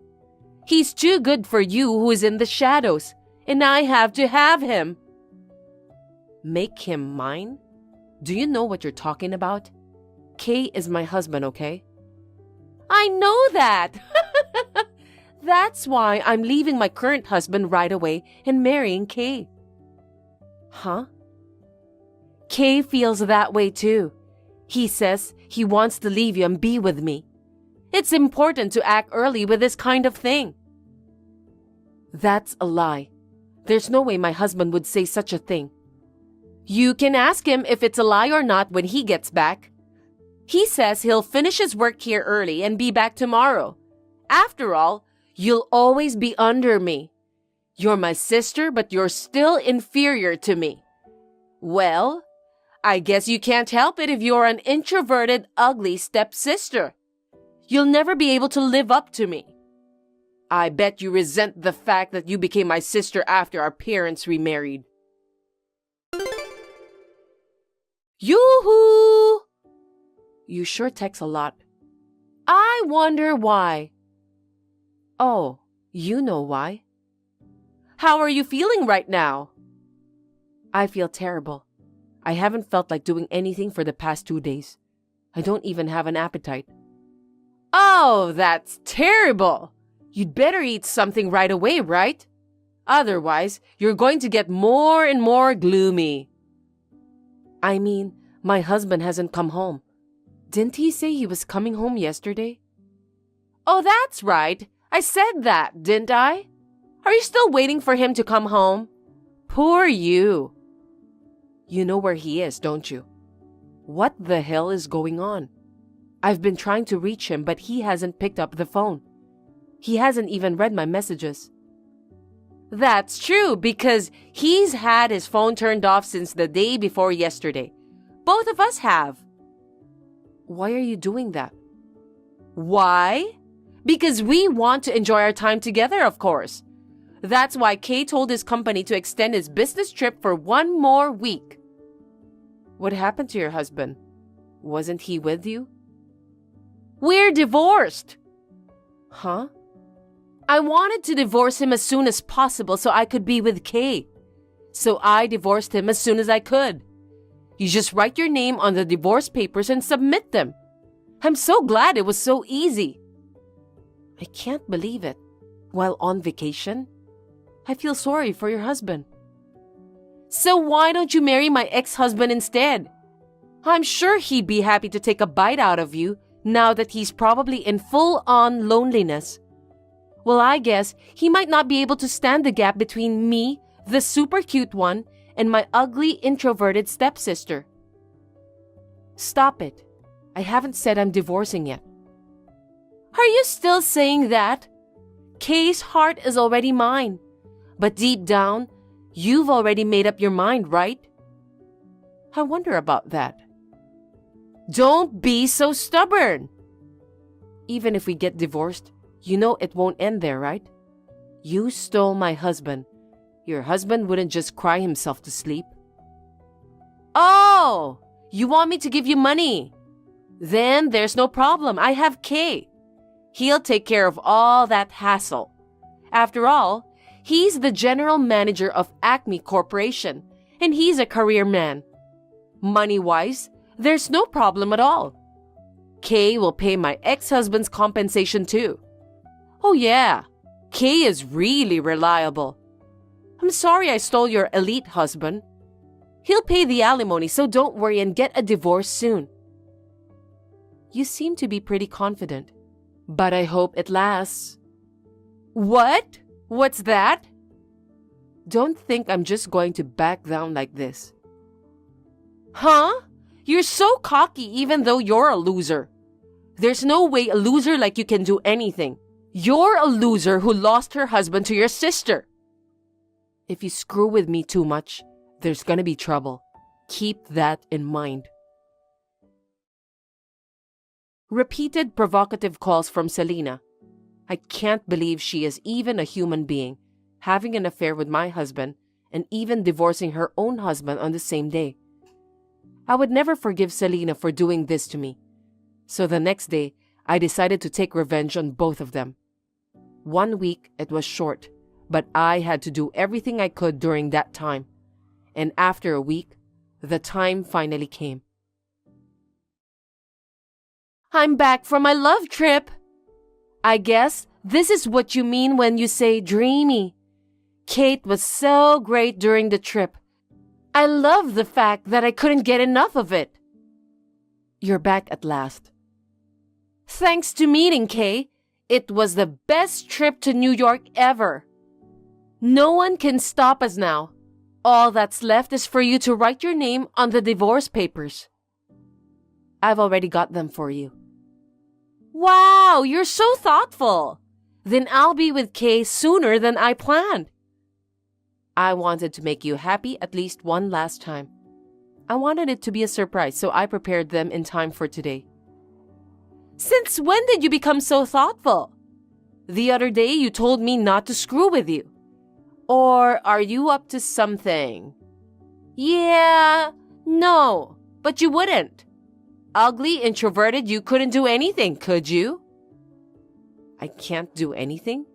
Speaker 1: He's too good for you who is in the shadows, and I have to have him. Make him mine? Do you know what you're talking about? Kay is my husband, okay? I know that! That's why I'm leaving my current husband right away and marrying Kay. Huh? Kay feels that way too. He says he wants to leave you and be with me. It's important to act early with this kind of thing. That's a lie. There's no way my husband would say such a thing. You can ask him if it's a lie or not when he gets back. He says he'll finish his work here early and be back tomorrow. After all, you'll always be under me. You're my sister, but you're still inferior to me. Well, I guess you can't help it if you're an introverted, ugly stepsister. You'll never be able to live up to me. I bet you resent the fact that you became my sister after our parents remarried. Yoo-hoo! You sure text a lot. I wonder why. Oh, you know why. How are you feeling right now? I feel terrible. I haven't felt like doing anything for the past 2 days. I don't even have an appetite. Oh, that's terrible. You'd better eat something right away, right? Otherwise, you're going to get more and more gloomy. I mean, my husband hasn't come home. Didn't he say he was coming home yesterday? Oh, that's right. I said that, didn't I? Are you still waiting for him to come home? Poor you. You know where he is, don't you? What the hell is going on? I've been trying to reach him, but he hasn't picked up the phone. He hasn't even read my messages. That's true, because he's had his phone turned off since the day before yesterday. Both of us have. Why are you doing that? Why? Because we want to enjoy our time together, of course. That's why Kay told his company to extend his business trip for 1 more week. What happened to your husband? Wasn't he with you? We're divorced. Huh? I wanted to divorce him as soon as possible so I could be with Kay. So I divorced him as soon as I could. You just write your name on the divorce papers and submit them. I'm so glad it was so easy. I can't believe it. While on vacation? I feel sorry for your husband. So why don't you marry my ex-husband instead? I'm sure he'd be happy to take a bite out of you now that he's probably in full-on loneliness. Well, I guess he might not be able to stand the gap between me, the super cute one, and my ugly introverted stepsister. Stop it. I haven't said I'm divorcing yet. Are you still saying that? Kay's heart is already mine. But deep down, you've already made up your mind, right? I wonder about that. Don't be so stubborn. Even if we get divorced, you know it won't end there, right? You stole my husband. Your husband wouldn't just cry himself to sleep. Oh, you want me to give you money? Then there's no problem. I have Kay. He'll take care of all that hassle. After all, he's the general manager of Acme Corporation, and he's a career man. Money-wise, there's no problem at all. Kay will pay my ex-husband's compensation too. Oh yeah, Kay is really reliable. I'm sorry I stole your elite husband. He'll pay the alimony, so don't worry and get a divorce soon. You seem to be pretty confident, but I hope it lasts. What? What's that? Don't think I'm just going to back down like this. Huh? You're so cocky even though you're a loser. There's no way a loser like you can do anything. You're a loser who lost her husband to your sister. If you screw with me too much, there's gonna be trouble. Keep that in mind. Repeated provocative calls from Selena. I can't believe she is even a human being, having an affair with my husband and even divorcing her own husband on the same day. I would never forgive Selena for doing this to me. So the next day, I decided to take revenge on both of them. 1 week, it was short, but I had to do everything I could during that time. And after a week, the time finally came. I'm back from my love trip. I guess this is what you mean when you say dreamy. Kate was so great during the trip. I love the fact that I couldn't get enough of it. You're back at last. Thanks to meeting Kay, it was the best trip to New York ever. No one can stop us now. All that's left is for you to write your name on the divorce papers. I've already got them for you. Wow, you're so thoughtful. Then I'll be with Kay sooner than I planned. I wanted to make you happy at least one last time. I wanted it to be a surprise, so I prepared them in time for today. Since when did you become so thoughtful? The other day you told me not to screw with you. Or are you up to something? Yeah, no, but you wouldn't. Ugly, introverted, you couldn't do anything, could you? I can't do anything?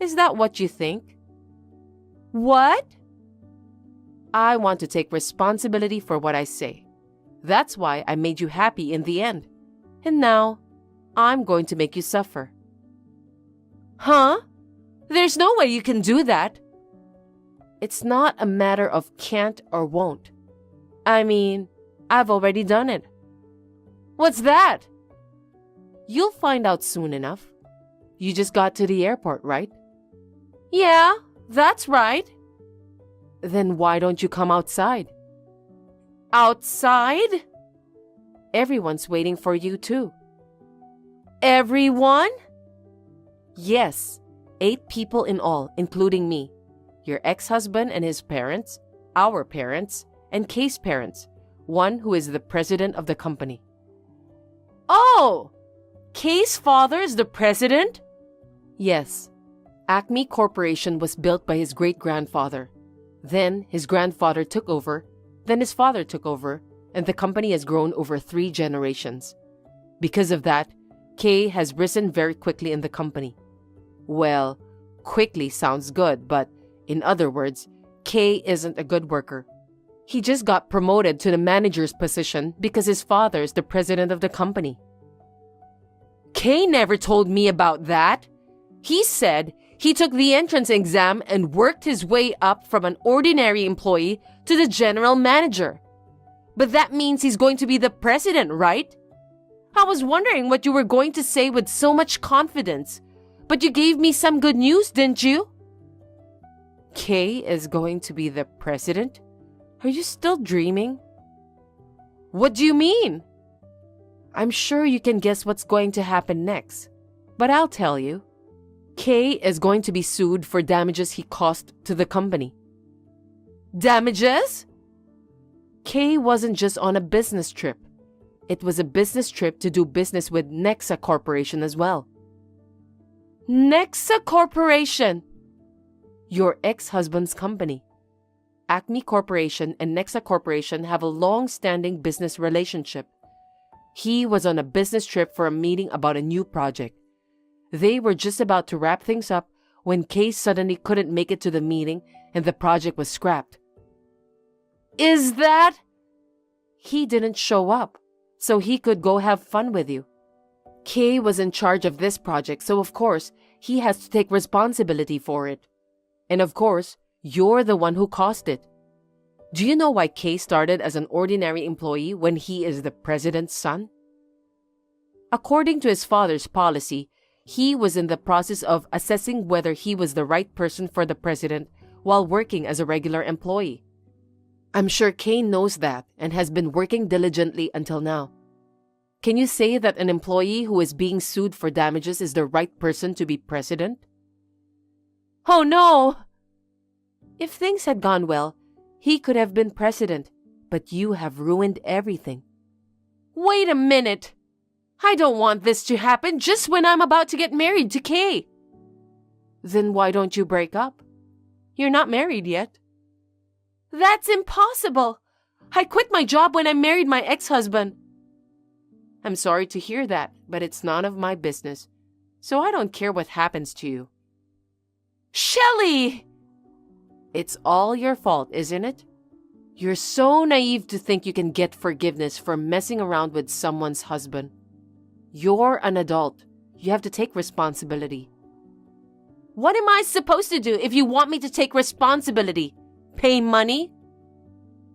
Speaker 1: Is that what you think? What? I want to take responsibility for what I say. That's why I made you happy in the end. And now, I'm going to make you suffer. Huh? There's no way you can do that. It's not a matter of can't or won't. I mean, I've already done it. What's that? You'll find out soon enough. You just got to the airport, right? Yeah, that's right. Then why don't you come outside? Outside? Everyone's waiting for you too. Everyone? Yes, 8 people in all, including me. Your ex-husband and his parents, our parents, and Kay's parents, one who is the president of the company. Oh! Kay's father is the president? Yes. Acme Corporation was built by his great-grandfather. Then his grandfather took over, then his father took over, and the company has grown over 3 generations. Because of that, Kay has risen very quickly in the company. Well, quickly sounds good, but in other words, Kay isn't a good worker. He just got promoted to the manager's position because his father is the president of the company. Kay never told me about that. He said he took the entrance exam and worked his way up from an ordinary employee to the general manager. But that means he's going to be the president, right? I was wondering what you were going to say with so much confidence. But you gave me some good news, didn't you? Kay is going to be the president? Are you still dreaming? What do you mean? I'm sure you can guess what's going to happen next. But I'll tell you. Kay is going to be sued for damages he caused to the company. Damages? Kay wasn't just on a business trip. It was a business trip to do business with Nexa Corporation as well. Nexa Corporation? Your ex-husband's company. Acme Corporation and Nexa Corporation have a long-standing business relationship. He was on a business trip for a meeting about a new project. They were just about to wrap things up when Kay suddenly couldn't make it to the meeting and the project was scrapped. Is that? He didn't show up, so he could go have fun with you. Kay was in charge of this project, so of course, he has to take responsibility for it. And of course, you're the one who caused it. Do you know why Kay started as an ordinary employee when he is the president's son? According to his father's policy, he was in the process of assessing whether he was the right person for the president while working as a regular employee. I'm sure Kay knows that and has been working diligently until now. Can you say that an employee who is being sued for damages is the right person to be president? Oh no! If things had gone well, He could have been president, but you have ruined everything. Wait a minute! I don't want this to happen just when I'm about to get married to Kay. Then why don't you break up? You're not married yet. That's impossible! I quit my job when I married my ex-husband. I'm sorry to hear that, but it's none of my business, so I don't care what happens to you. Shelley! It's all your fault, isn't it? You're so naive to think you can get forgiveness for messing around with someone's husband. You're an adult. You have to take responsibility. What am I supposed to do if you want me to take responsibility? Pay money?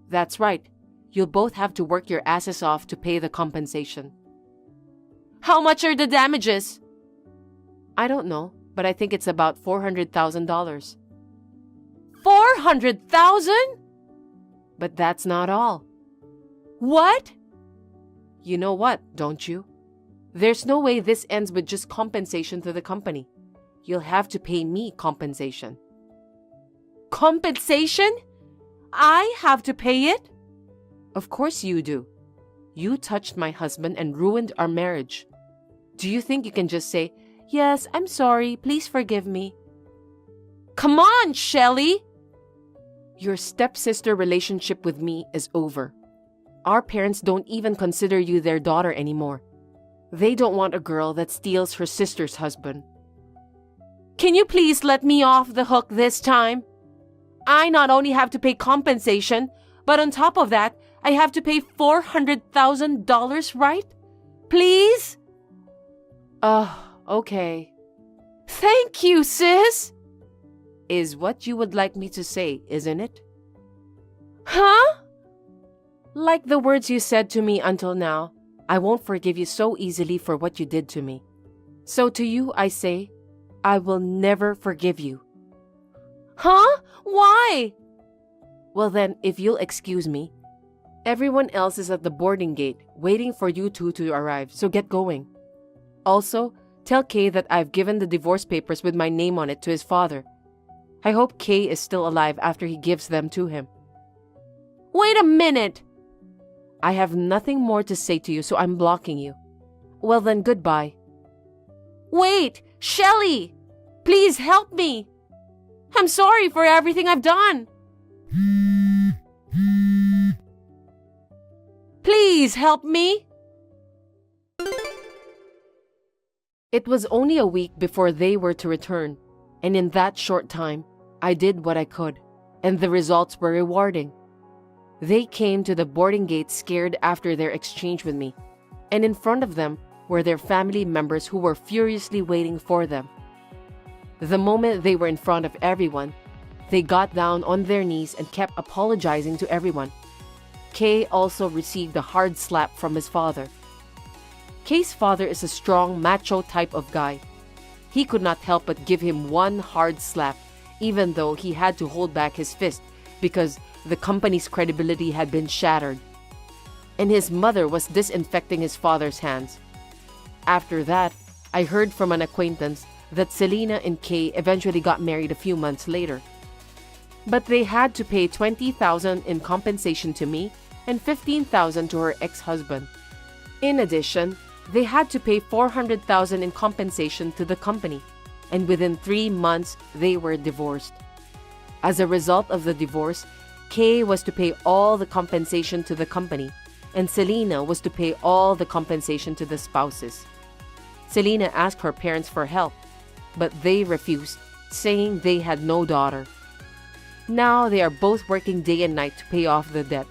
Speaker 1: That's right. You'll both have to work your asses off to pay the compensation. How much are the damages? I don't know, but I think it's about $400,000. 400,000? But that's not all. What? You know what, don't you? There's no way this ends with just compensation to the company. You'll have to pay me compensation. Compensation? I have to pay it? Of course you do. You touched my husband and ruined our marriage. Do you think you can just say, "Yes, I'm sorry, please forgive me"? Come on, Shelley! Your stepsister relationship with me is over. Our parents don't even consider you their daughter anymore. They don't want a girl that steals her sister's husband. Can you please let me off the hook this time? I not only have to pay compensation, but on top of that, I have to pay $400,000, right? Please? Okay. Thank you, sis! Is what you would like me to say, isn't it? Huh? Like the words you said to me until now, I won't forgive you so easily for what you did to me. So to you I say, I will never forgive you. Huh? Why? Well then, if you'll excuse me, everyone else is at the boarding gate waiting for you two to arrive, so get going. Also, tell Kay that I've given the divorce papers with my name on it to his father. I hope Kay is still alive after he gives them to him. Wait a minute! I have nothing more to say to you, so I'm blocking you. Well then, goodbye. Wait! Shelley! Please help me! I'm sorry for everything I've done! Please help me! It was only a week before they were to return, and in that short time, I did what I could, and the results were rewarding. They came to the boarding gate scared after their exchange with me, and in front of them were their family members who were furiously waiting for them. The moment they were in front of everyone, they got down on their knees and kept apologizing to everyone. Kay also received a hard slap from his father. Kay's father is a strong, macho type of guy. He could not help but give him one hard slap, even though he had to hold back his fist because the company's credibility had been shattered. And his mother was disinfecting his father's hands. After that, I heard from an acquaintance that Selena and Kay eventually got married a few months later. But they had to pay $20,000 in compensation to me and $15,000 to her ex-husband. In addition, they had to pay $400,000 in compensation to the company, and within 3 months, they were divorced. As a result of the divorce, Kay was to pay all the compensation to the company, and Selena was to pay all the compensation to the spouses. Selena asked her parents for help, but they refused, saying they had no daughter. Now they are both working day and night to pay off the debt.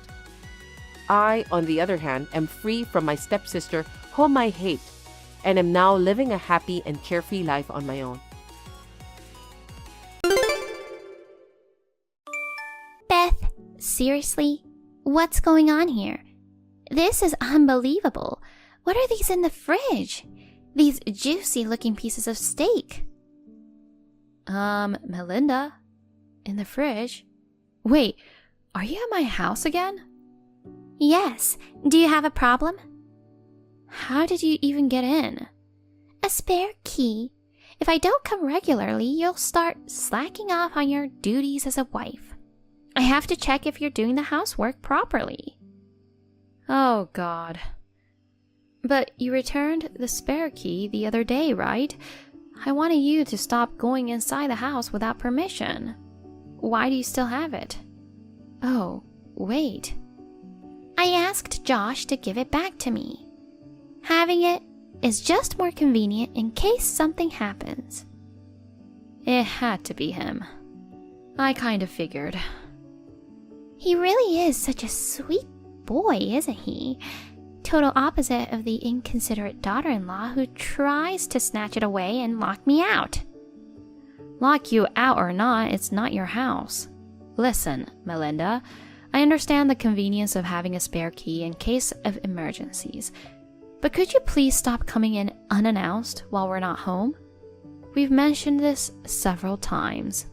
Speaker 1: I, on the other hand, am free from my stepsister, whom I hate, and am now living a happy and carefree life on my own.
Speaker 2: Beth, seriously? What's going on here? This is unbelievable. What are these in the fridge? These juicy-looking pieces of steak.
Speaker 3: Melinda? In the fridge? Wait, are you at my house again?
Speaker 2: Yes. Do you have a problem?
Speaker 3: How did you even get in?
Speaker 2: A spare key. If I don't come regularly, you'll start slacking off on your duties as a wife. I have to check if you're doing the housework properly.
Speaker 3: Oh, God. But you returned the spare key the other day, right? I wanted you to stop going inside the house without permission. Why do you still have it? Oh, wait.
Speaker 2: I asked Josh to give it back to me. Having it is just more convenient in case something happens.
Speaker 3: It had to be him. I kind of figured.
Speaker 2: He really is such a sweet boy, isn't he? Total opposite of the inconsiderate daughter-in-law who tries to snatch it away and lock me out.
Speaker 3: Lock you out or not, it's not your house. Listen, Melinda, I understand the convenience of having a spare key in case of emergencies, but could you please stop coming in unannounced while we're not home? We've mentioned this several times.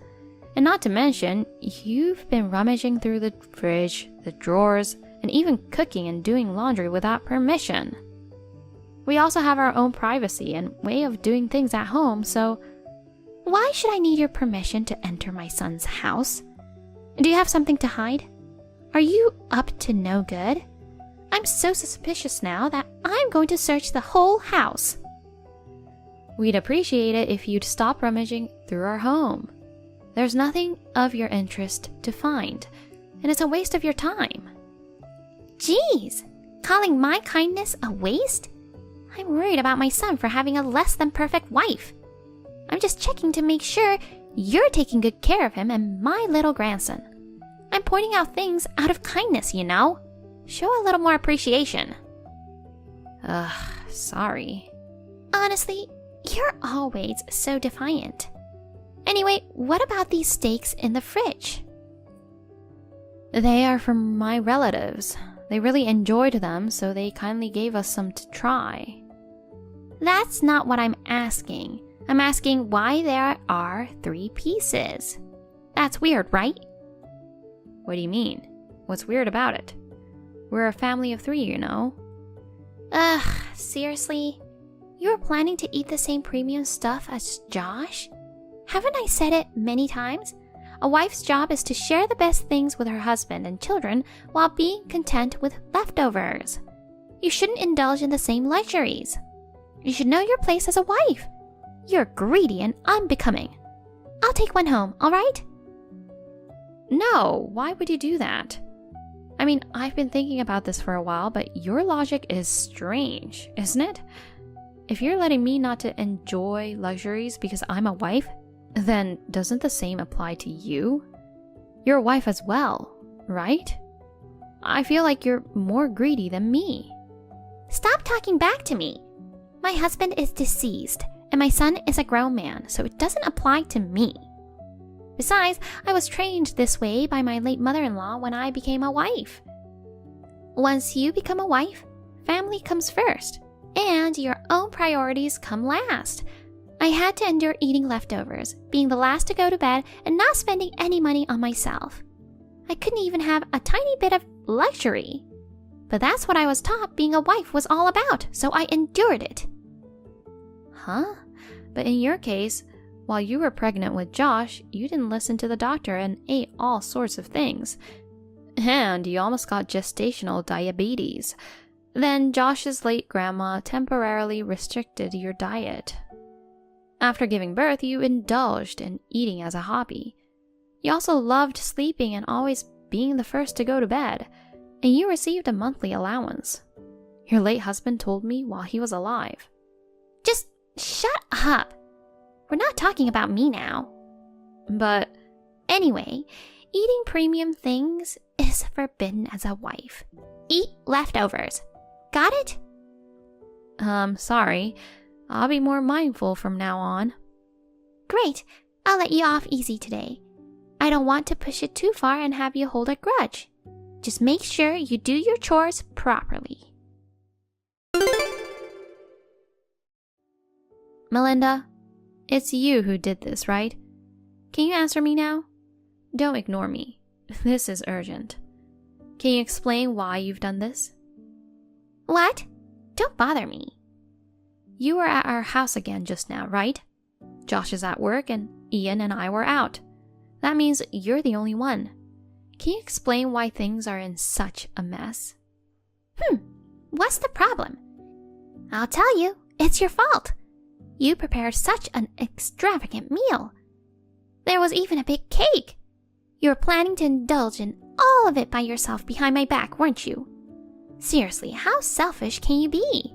Speaker 3: And not to mention, you've been rummaging through the fridge, the drawers, and even cooking and doing laundry without permission. We also have our own privacy and way of doing things at home, so
Speaker 2: why should I need your permission to enter my son's house? Do you have something to hide? Are you up to no good? I'm so suspicious now that I'm going to search the whole house.
Speaker 3: We'd appreciate it if you'd stop rummaging through our home. There's nothing of your interest to find, and it's a waste of your time.
Speaker 2: Jeez, calling my kindness a waste? I'm worried about my son for having a less than perfect wife. I'm just checking to make sure you're taking good care of him and my little grandson. I'm pointing out things out of kindness, you know. Show a little more appreciation.
Speaker 3: Sorry.
Speaker 2: Honestly, you're always so defiant. Anyway, what about these steaks in the fridge?
Speaker 3: They are from my relatives. They really enjoyed them, so they kindly gave us some to try.
Speaker 2: That's not what I'm asking. I'm asking why there are 3 pieces. That's weird, right?
Speaker 3: What do you mean? What's weird about it? We're a family of 3, you know.
Speaker 2: Seriously? You're planning to eat the same premium stuff as Josh? Haven't I said it many times? A wife's job is to share the best things with her husband and children while being content with leftovers. You shouldn't indulge in the same luxuries. You should know your place as a wife. You're greedy and unbecoming. I'll take one home, all right?
Speaker 3: No, why would you do that? I mean, I've been thinking about this for a while, but your logic is strange, isn't it? If you're letting me not to enjoy luxuries because I'm a wife, then doesn't the same apply to you? You're a wife as well, right? I feel like you're more greedy than me.
Speaker 2: Stop talking back to me. My husband is deceased, and my son is a grown man, so it doesn't apply to me. Besides, I was trained this way by my late mother-in-law when I became a wife. Once you become a wife, family comes first, and your own priorities come last. I had to endure eating leftovers, being the last to go to bed, and not spending any money on myself. I couldn't even have a tiny bit of luxury. But that's what I was taught being a wife was all about, so I endured it.
Speaker 3: Huh? But in your case, while you were pregnant with Josh, you didn't listen to the doctor and ate all sorts of things. And you almost got gestational diabetes. Then Josh's late grandma temporarily restricted your diet. After giving birth, you indulged in eating as a hobby. You also loved sleeping and always being the first to go to bed, and you received a monthly allowance. Your late husband told me while he was alive.
Speaker 2: Just shut up. We're not talking about me now.
Speaker 3: But
Speaker 2: anyway, eating premium things is forbidden as a wife. Eat leftovers. Got it?
Speaker 3: Sorry. I'll be more mindful from now on.
Speaker 2: Great. I'll let you off easy today. I don't want to push it too far and have you hold a grudge. Just make sure you do your chores properly.
Speaker 3: Melinda, it's you who did this, right? Can you answer me now? Don't ignore me. This is urgent. Can you explain why you've done this?
Speaker 2: What? Don't bother me.
Speaker 3: You were at our house again just now, right? Josh is at work and Ian and I were out. That means you're the only one.
Speaker 2: can you explain why things are in such a mess? What's the problem? I'll tell you, it's your fault. You prepared such an extravagant meal. There was even a big cake. You were planning to indulge in all of it by yourself behind my back, weren't you? Seriously, how selfish can you be?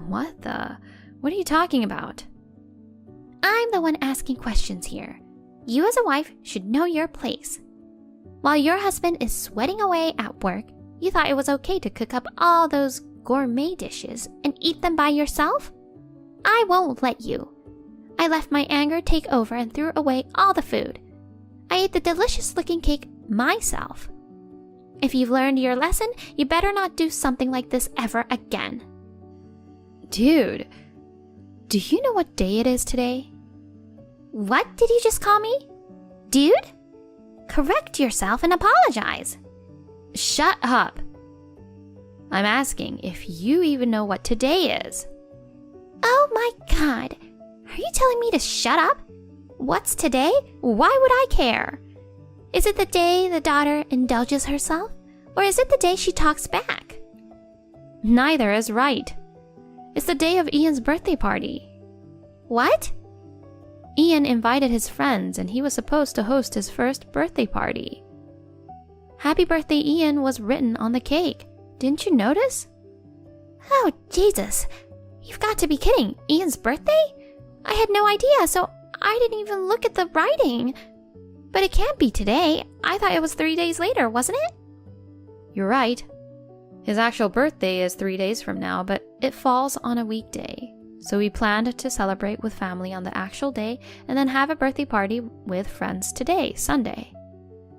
Speaker 3: What are you talking about?
Speaker 2: I'm the one asking questions here. You as a wife should know your place. While your husband is sweating away at work, you thought it was okay to cook up all those gourmet dishes and eat them by yourself? I won't let you. I left my anger take over and threw away all the food. I ate the delicious-looking cake myself. If you've learned your lesson, you better not do something like this ever again.
Speaker 3: Dude, do you know what day it is today?
Speaker 2: What did you just call me? Dude? Correct yourself and apologize.
Speaker 3: Shut up. I'm asking if you even know what today is.
Speaker 2: Oh my God. Are you telling me to shut up? What's today? Why would I care? Is it the day the daughter indulges herself? Or is it the day she talks back?
Speaker 3: Neither is right. It's the day of Ian's birthday party.
Speaker 2: What?
Speaker 3: Ian invited his friends and he was supposed to host his first birthday party. Happy birthday, Ian was written on the cake. Didn't you notice?
Speaker 2: Oh, Jesus. You've got to be kidding. Ian's birthday? I had no idea, so I didn't even look at the writing. But it can't be today. I thought it was 3 days later, wasn't it?
Speaker 3: You're right. His actual birthday is 3 days from now, but it falls on a weekday. So we planned to celebrate with family on the actual day and then have a birthday party with friends today, Sunday.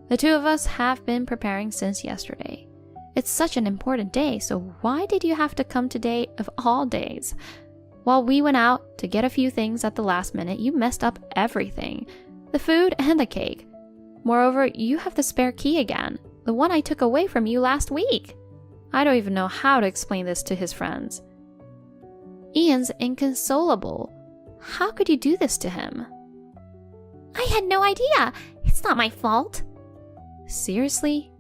Speaker 3: The two of us have been preparing since yesterday. It's such an important day, so why did you have to come today of all days? While we went out to get a few things at the last minute, you messed up everything. The food and the cake. Moreover, you have the spare key again, the one I took away from you last week. I don't even know how to explain this to his friends. Ian's inconsolable. How could you do this to him?
Speaker 2: I had no idea. It's not my fault.
Speaker 3: Seriously?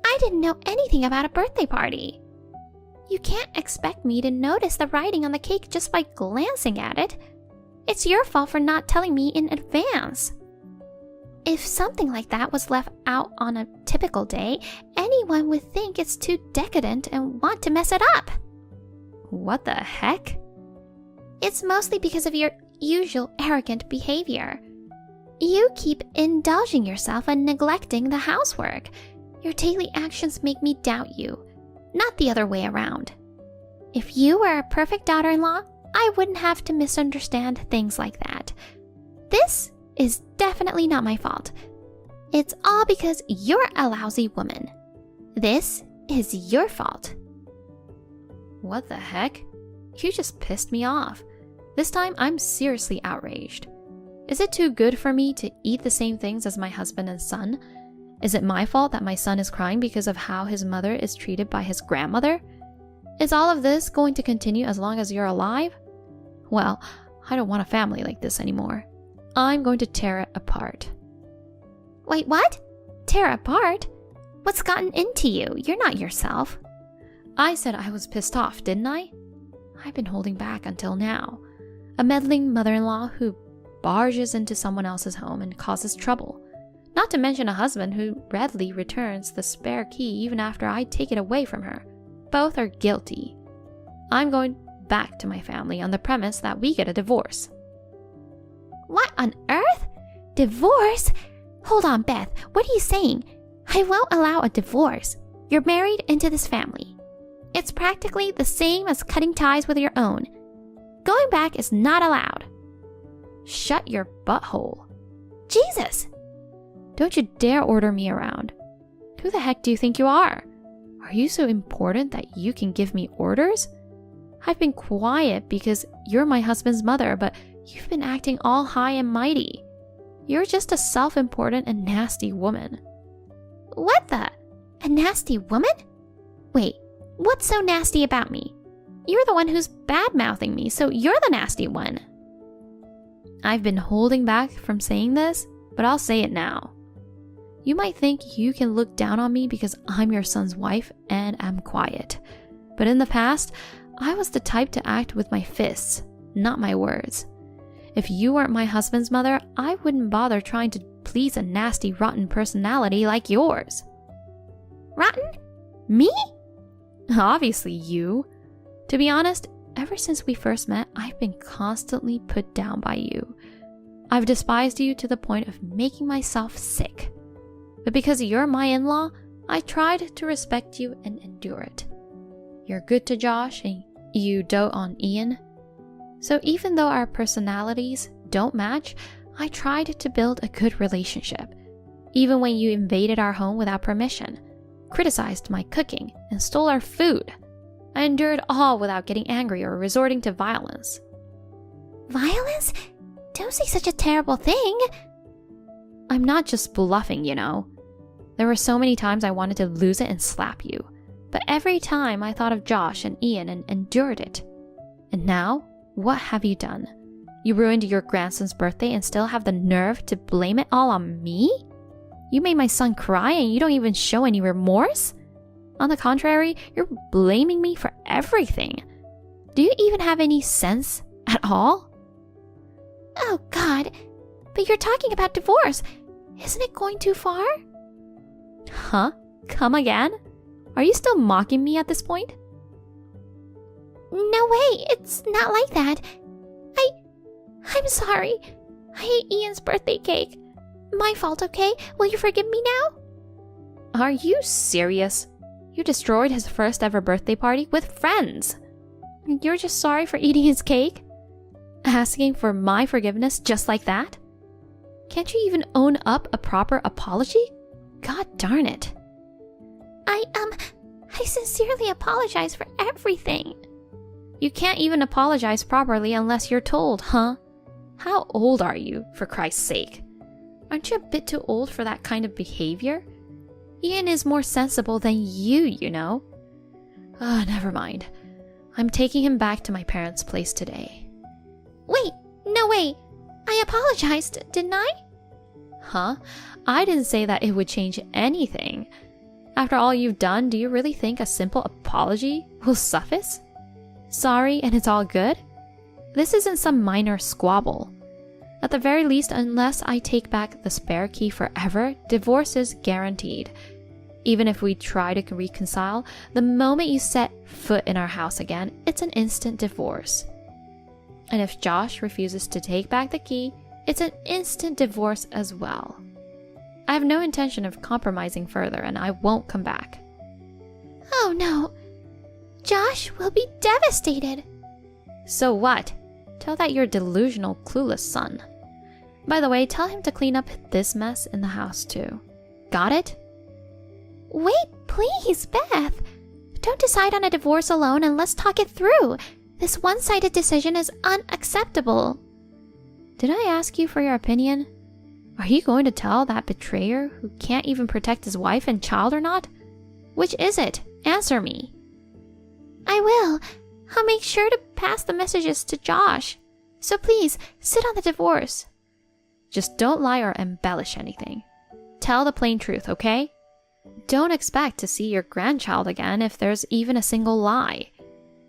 Speaker 2: I didn't know anything about a birthday party. You can't expect me to notice the writing on the cake just by glancing at it. It's your fault for not telling me in advance. If something like that was left out on a typical day, anyone would think it's too decadent and want to mess it up.
Speaker 3: What the heck?
Speaker 2: It's mostly because of your usual arrogant behavior. You keep indulging yourself and neglecting the housework. Your daily actions make me doubt you, not the other way around. If you were a perfect daughter-in-law, I wouldn't have to misunderstand things like that. This is definitely not my fault. It's all because you're a lousy woman. This is your fault.
Speaker 3: What the heck? You just pissed me off. This time I'm seriously outraged. Is it too good for me to eat the same things as my husband and son? Is it my fault that my son is crying because of how his mother is treated by his grandmother? Is all of this going to continue as long as you're alive? Well, I don't want a family like this anymore. I'm going to tear it apart.
Speaker 2: Wait, what? Tear apart? What's gotten into you? You're not yourself.
Speaker 3: I said I was pissed off, didn't I? I've been holding back until now. A meddling mother-in-law who barges into someone else's home and causes trouble. Not to mention a husband who readily returns the spare key even after I take it away from her. Both are guilty. I'm going back to my family on the premise that we get a divorce.
Speaker 2: What on earth? Divorce? Hold on, Beth. What are you saying? I won't allow a divorce. You're married into this family. It's practically the same as cutting ties with your own. Going back is not allowed.
Speaker 3: Shut your butthole.
Speaker 2: Jesus!
Speaker 3: Don't you dare order me around. Who the heck do you think you are? Are you so important that you can give me orders? I've been quiet because you're my husband's mother, but you've been acting all high and mighty. You're just a self-important and nasty woman.
Speaker 2: What the? A nasty woman? Wait, what's so nasty about me? You're the one who's bad-mouthing me, so you're the nasty one.
Speaker 3: I've been holding back from saying this, but I'll say it now.
Speaker 2: You might think you can look down on me because I'm your son's wife and am quiet. But in the past, I was the type to act with my fists, not my words. If you weren't my husband's mother, I wouldn't bother trying to please a nasty, rotten personality like yours. Rotten? Me? Obviously you. To be honest, ever since we first met, I've been constantly put down by you. I've despised you to the point of making myself sick. But because you're my in-law, I tried to respect you and endure it. You're good to Josh and you dote on Ian. So even though our personalities don't match, I tried to build a good relationship. Even when you invaded our home without permission, criticized my cooking, and stole our food, I endured all without getting angry or resorting to violence. Violence? Don't say such a terrible thing. I'm not just bluffing, you know. There were so many times I wanted to lose it and slap you. But every time I thought of Josh and Ian and endured it. And now, what have you done? You ruined your grandson's birthday and still have the nerve to blame it all on me? You made my son cry and you don't even show any remorse? On the contrary, you're blaming me for everything. Do you even have any sense at all? Oh God, but you're talking about divorce. Isn't it going too far? Huh? Come again? Are you still mocking me at this point? No way, it's not like that. I'm sorry. I ate Ian's birthday cake. My fault, okay? Will you forgive me now? Are you serious? You destroyed his first ever birthday party with friends. You're just sorry for eating his cake? Asking for my forgiveness just like that? Can't you even own up a proper apology? God darn it. I sincerely apologize for everything. You can't even apologize properly unless you're told, huh? How old are you, for Christ's sake? Aren't you a bit too old for that kind of behavior? Ian is more sensible than you know. Ah, never mind. I'm taking him back to my parents' place today. Wait, no way. I apologized, didn't I? Huh? I didn't say that it would change anything. After all you've done, do you really think a simple apology will suffice? Sorry and it's all good? This isn't some minor squabble. At the very least, unless I take back the spare key forever, divorce is guaranteed. Even if we try to reconcile, the moment you set foot in our house again, it's an instant divorce. And if Josh refuses to take back the key, it's an instant divorce as well. I have no intention of compromising further and I won't come back. Oh no. Josh will be devastated. So what? Tell that your delusional, clueless son. By the way, tell him to clean up this mess in the house too. Got it? Wait, please, Beth. Don't decide on a divorce alone and let's talk it through. This one-sided decision is unacceptable. Did I ask you for your opinion? Are you going to tell that betrayer who can't even protect his wife and child or not? Which is it? Answer me. I will. I'll make sure to pass the messages to Josh. So please, sit on the divorce. Just don't lie or embellish anything. Tell the plain truth, okay? Don't expect to see your grandchild again if there's even a single lie.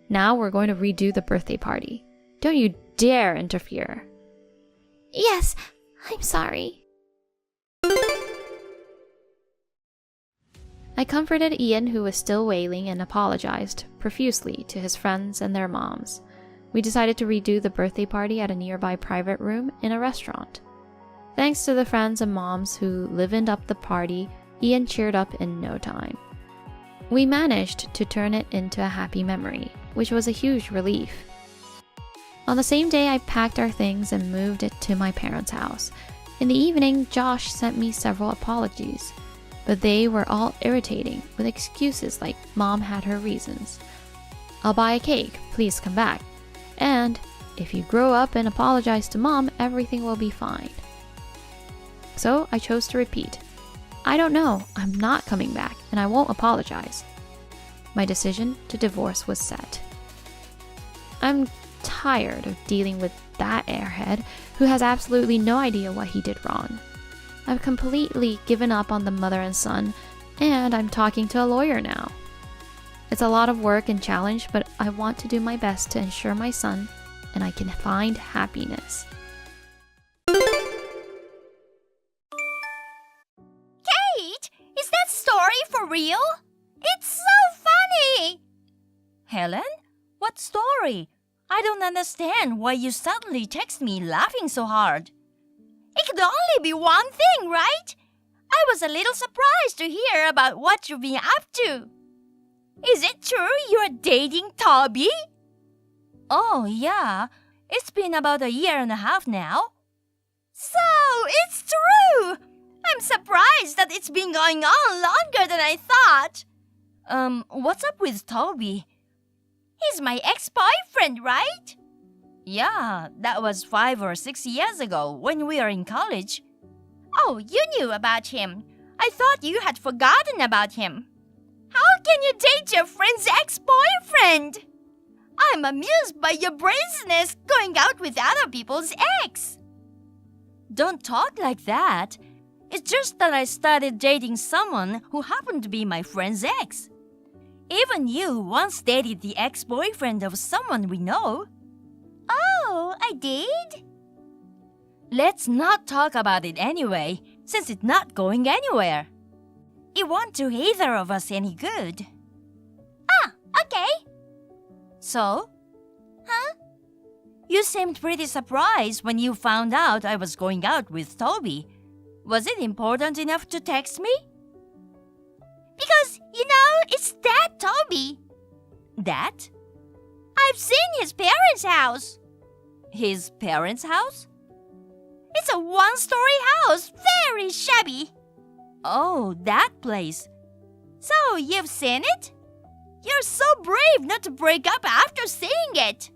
Speaker 2: Now we're going to redo the birthday party. Don't you dare interfere. Yes, I'm sorry. I comforted Ian, who was still wailing, and apologized profusely to his friends and their moms. We decided to redo the birthday party at a nearby private room in a restaurant. Thanks to the friends and moms who livened up the party, Ian cheered up in no time. We managed to turn it into a happy memory, which was a huge relief. On the same day, I packed our things and moved it to my parents' house. In the evening, Josh sent me several apologies, but they were all irritating, with excuses like Mom had her reasons. I'll buy a cake, please come back. And if you grow up and apologize to Mom, everything will be fine. So I chose to repeat. I don't know, I'm not coming back, and I won't apologize. My decision to divorce was set. I'm tired of dealing with that airhead who has absolutely no idea what he did wrong. I've completely given up on the mother and son, and I'm talking to a lawyer now. It's a lot of work and challenge, but I want to do my best to ensure my son and I can find happiness.
Speaker 4: Kate, is that story for real? It's so funny! Helen, what story? I don't understand why you suddenly text me laughing so hard. It could only be one thing, right? I was a little surprised to hear about what you've been up to. Is it true you're dating Toby? Oh, yeah. It's been about 1.5 years now. So, it's true! I'm surprised that it's been going on longer than I thought. What's up with Toby? He's my ex-boyfriend, right? Yeah, that was 5 or 6 years ago when we were in college. Oh, you knew about him. I thought you had forgotten about him. How can you date your friend's ex-boyfriend? I'm amused by your brazenness going out with other people's ex. Don't talk like that. It's just that I started dating someone who happened to be my friend's ex. Even you once dated the ex-boyfriend of someone we know. Oh, I did? Let's not talk about it anyway, since it's not going anywhere. It won't do either of us any good. Ah, okay. So? Huh? You seemed pretty surprised when you found out I was going out with Toby. Was it important enough to text me? Because, it's that Toby. That? I've seen his parents' house. His parents' house? It's a one-story house, very shabby. Oh, that place. So, you've seen it? You're so brave not to break up after seeing it.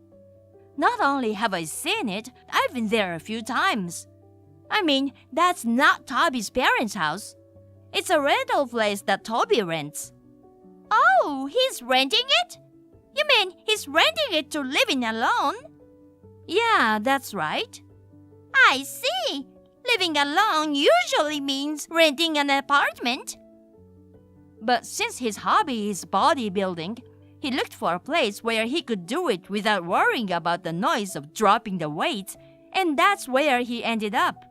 Speaker 4: Not only have I seen it, I've been there a few times. I mean, that's not Toby's parents' house. It's a rental place that Toby rents. Oh, he's renting it? You mean he's renting it to live in alone? Yeah, that's right. I see. Living alone usually means renting an apartment. But since his hobby is bodybuilding, he looked for a place where he could do it without worrying about the noise of dropping the weights, and that's where he ended up.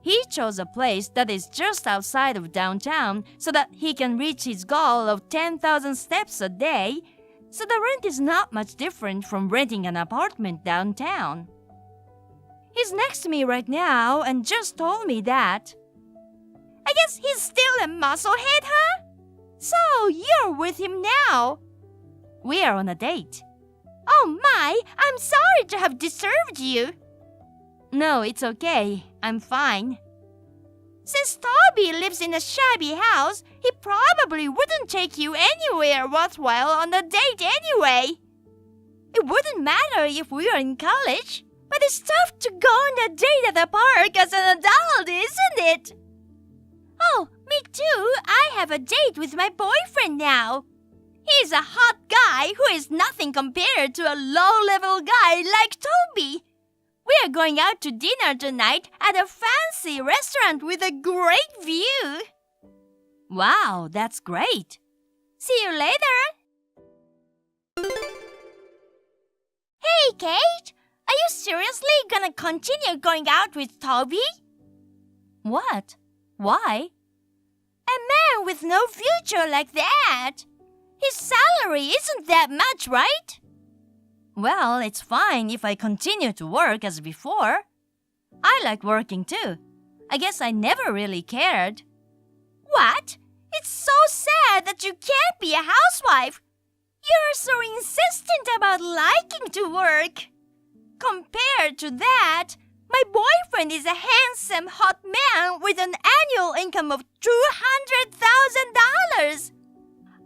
Speaker 4: He chose a place that is just outside of downtown so that he can reach his goal of 10,000 steps a day, so the rent is not much different from renting an apartment downtown. He's next to me right now and just told me that. I guess he's still a musclehead, huh? So you're with him now. We are on a date. Oh my, I'm sorry to have disturbed you. No, it's okay. I'm fine. Since Toby lives in a shabby house, he probably wouldn't take you anywhere worthwhile on a date anyway. It wouldn't matter if we were in college, but it's tough to go on a date at the park as an adult, isn't it? Oh, me too. I have a date with my boyfriend now. He's a hot guy who is nothing compared to a low-level guy like Toby. We are going out to dinner tonight at a fancy restaurant with a great view. Wow, that's great. See you later. Hey, Kate. Are you seriously gonna continue going out with Toby? What? Why? A man with no future like that. His salary isn't that much, right? Well, it's fine if I continue to work as before. I like working too. I guess I never really cared. What? It's so sad that you can't be a housewife. You're so insistent about liking to work. Compared to that, my boyfriend is a handsome, hot man with an annual income of $200,000.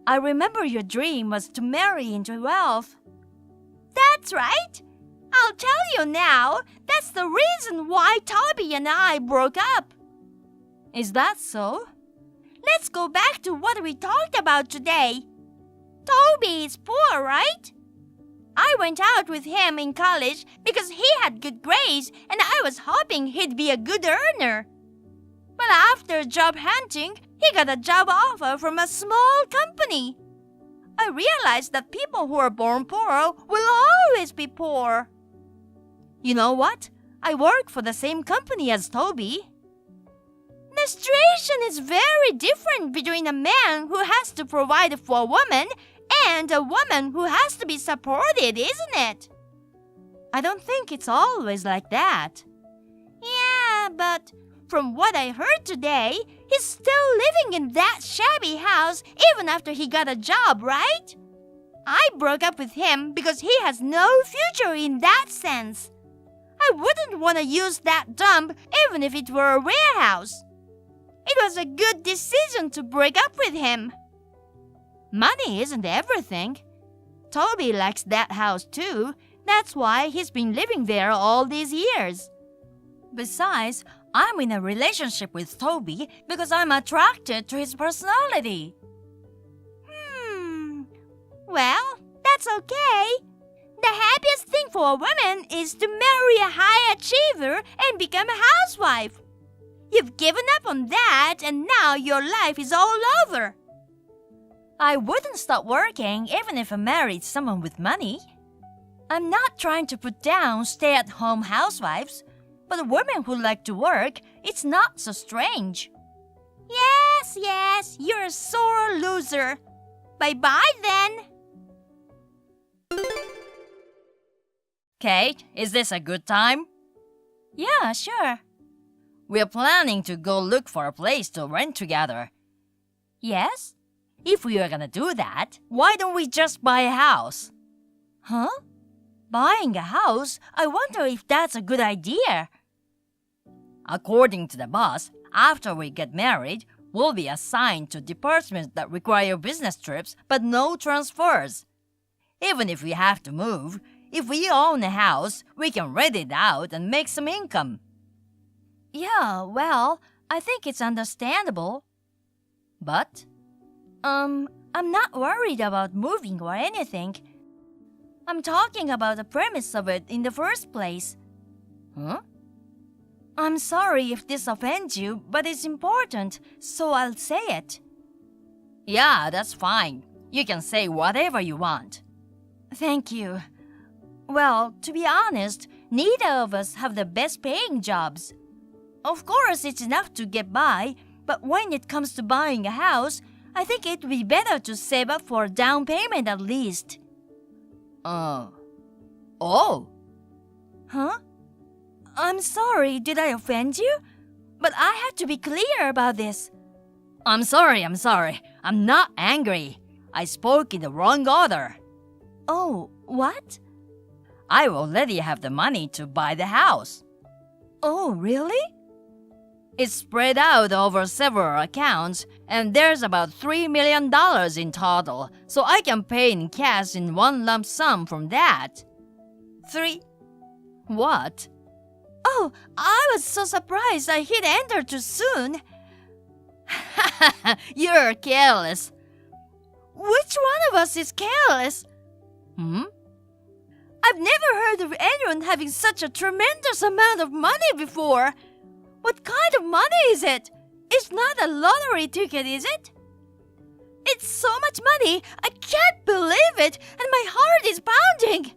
Speaker 4: I remember your dream was to marry into wealth. That's right. I'll tell you now, that's the reason why Toby and I broke up. Is that so? Let's go back to what we talked about today. Toby is poor, right? I went out with him in college because he had good grades and I was hoping he'd be a good earner. But after job hunting, he got a job offer from a small company. I realized that people who are born poor will always be poor. You know what? I work for the same company as Toby. The situation is very different between a man who has to provide for a woman and a woman who has to be supported, isn't it? I don't think it's always like that. Yeah, but from what I heard today, he's still living in that shabby house even after he got a job, right? I broke up with him because he has no future in that sense. I wouldn't want to use that dump even if it were a warehouse. It was a good decision to break up with him. Money isn't everything. Toby likes that house too. That's why he's been living there all these years. Besides, I'm in a relationship with Toby because I'm attracted to his personality. Well, that's okay. The happiest thing for a woman is to marry a high achiever and become a housewife. You've given up on that and now your life is all over. I wouldn't stop working even if I married someone with money. I'm not trying to put down stay-at-home housewives, but women who like to work, it's not so strange. Yes, you're a sore loser. Bye-bye then. Kate, is this a good time? Yeah, sure. We're planning to go look for a place to rent together. Yes? If we are gonna do that, why don't we just buy a house? Huh? Buying a house? I wonder if that's a good idea. According to the boss, after we get married, we'll be assigned to departments that require business trips but no transfers. Even if we have to move, if we own a house, we can rent it out and make some income. Yeah, well, I think it's understandable. But, I'm not worried about moving or anything. I'm talking about the premise of it in the first place. Huh? I'm sorry if this offends you, but it's important, so I'll say it. Yeah, that's fine. You can say whatever you want. Thank you. Well, to be honest, neither of us have the best paying jobs. Of course, it's enough to get by, but when it comes to buying a house, I think it would be better to save up for a down payment at least. Oh. Huh? I'm sorry, did I offend you? But I have to be clear about this. I'm sorry. I'm not angry. I spoke in the wrong order. Oh, what? I already have the money to buy the house. Oh, really? It's spread out over several accounts, and there's about $3 million in total, so I can pay in cash in one lump sum from that. What? Oh, I was so surprised I hit enter too soon. You're careless. Which one of us is careless? I've never heard of anyone having such a tremendous amount of money before. What kind of money is it? It's not a lottery ticket, is it? It's so much money, I can't believe it, and my heart is pounding.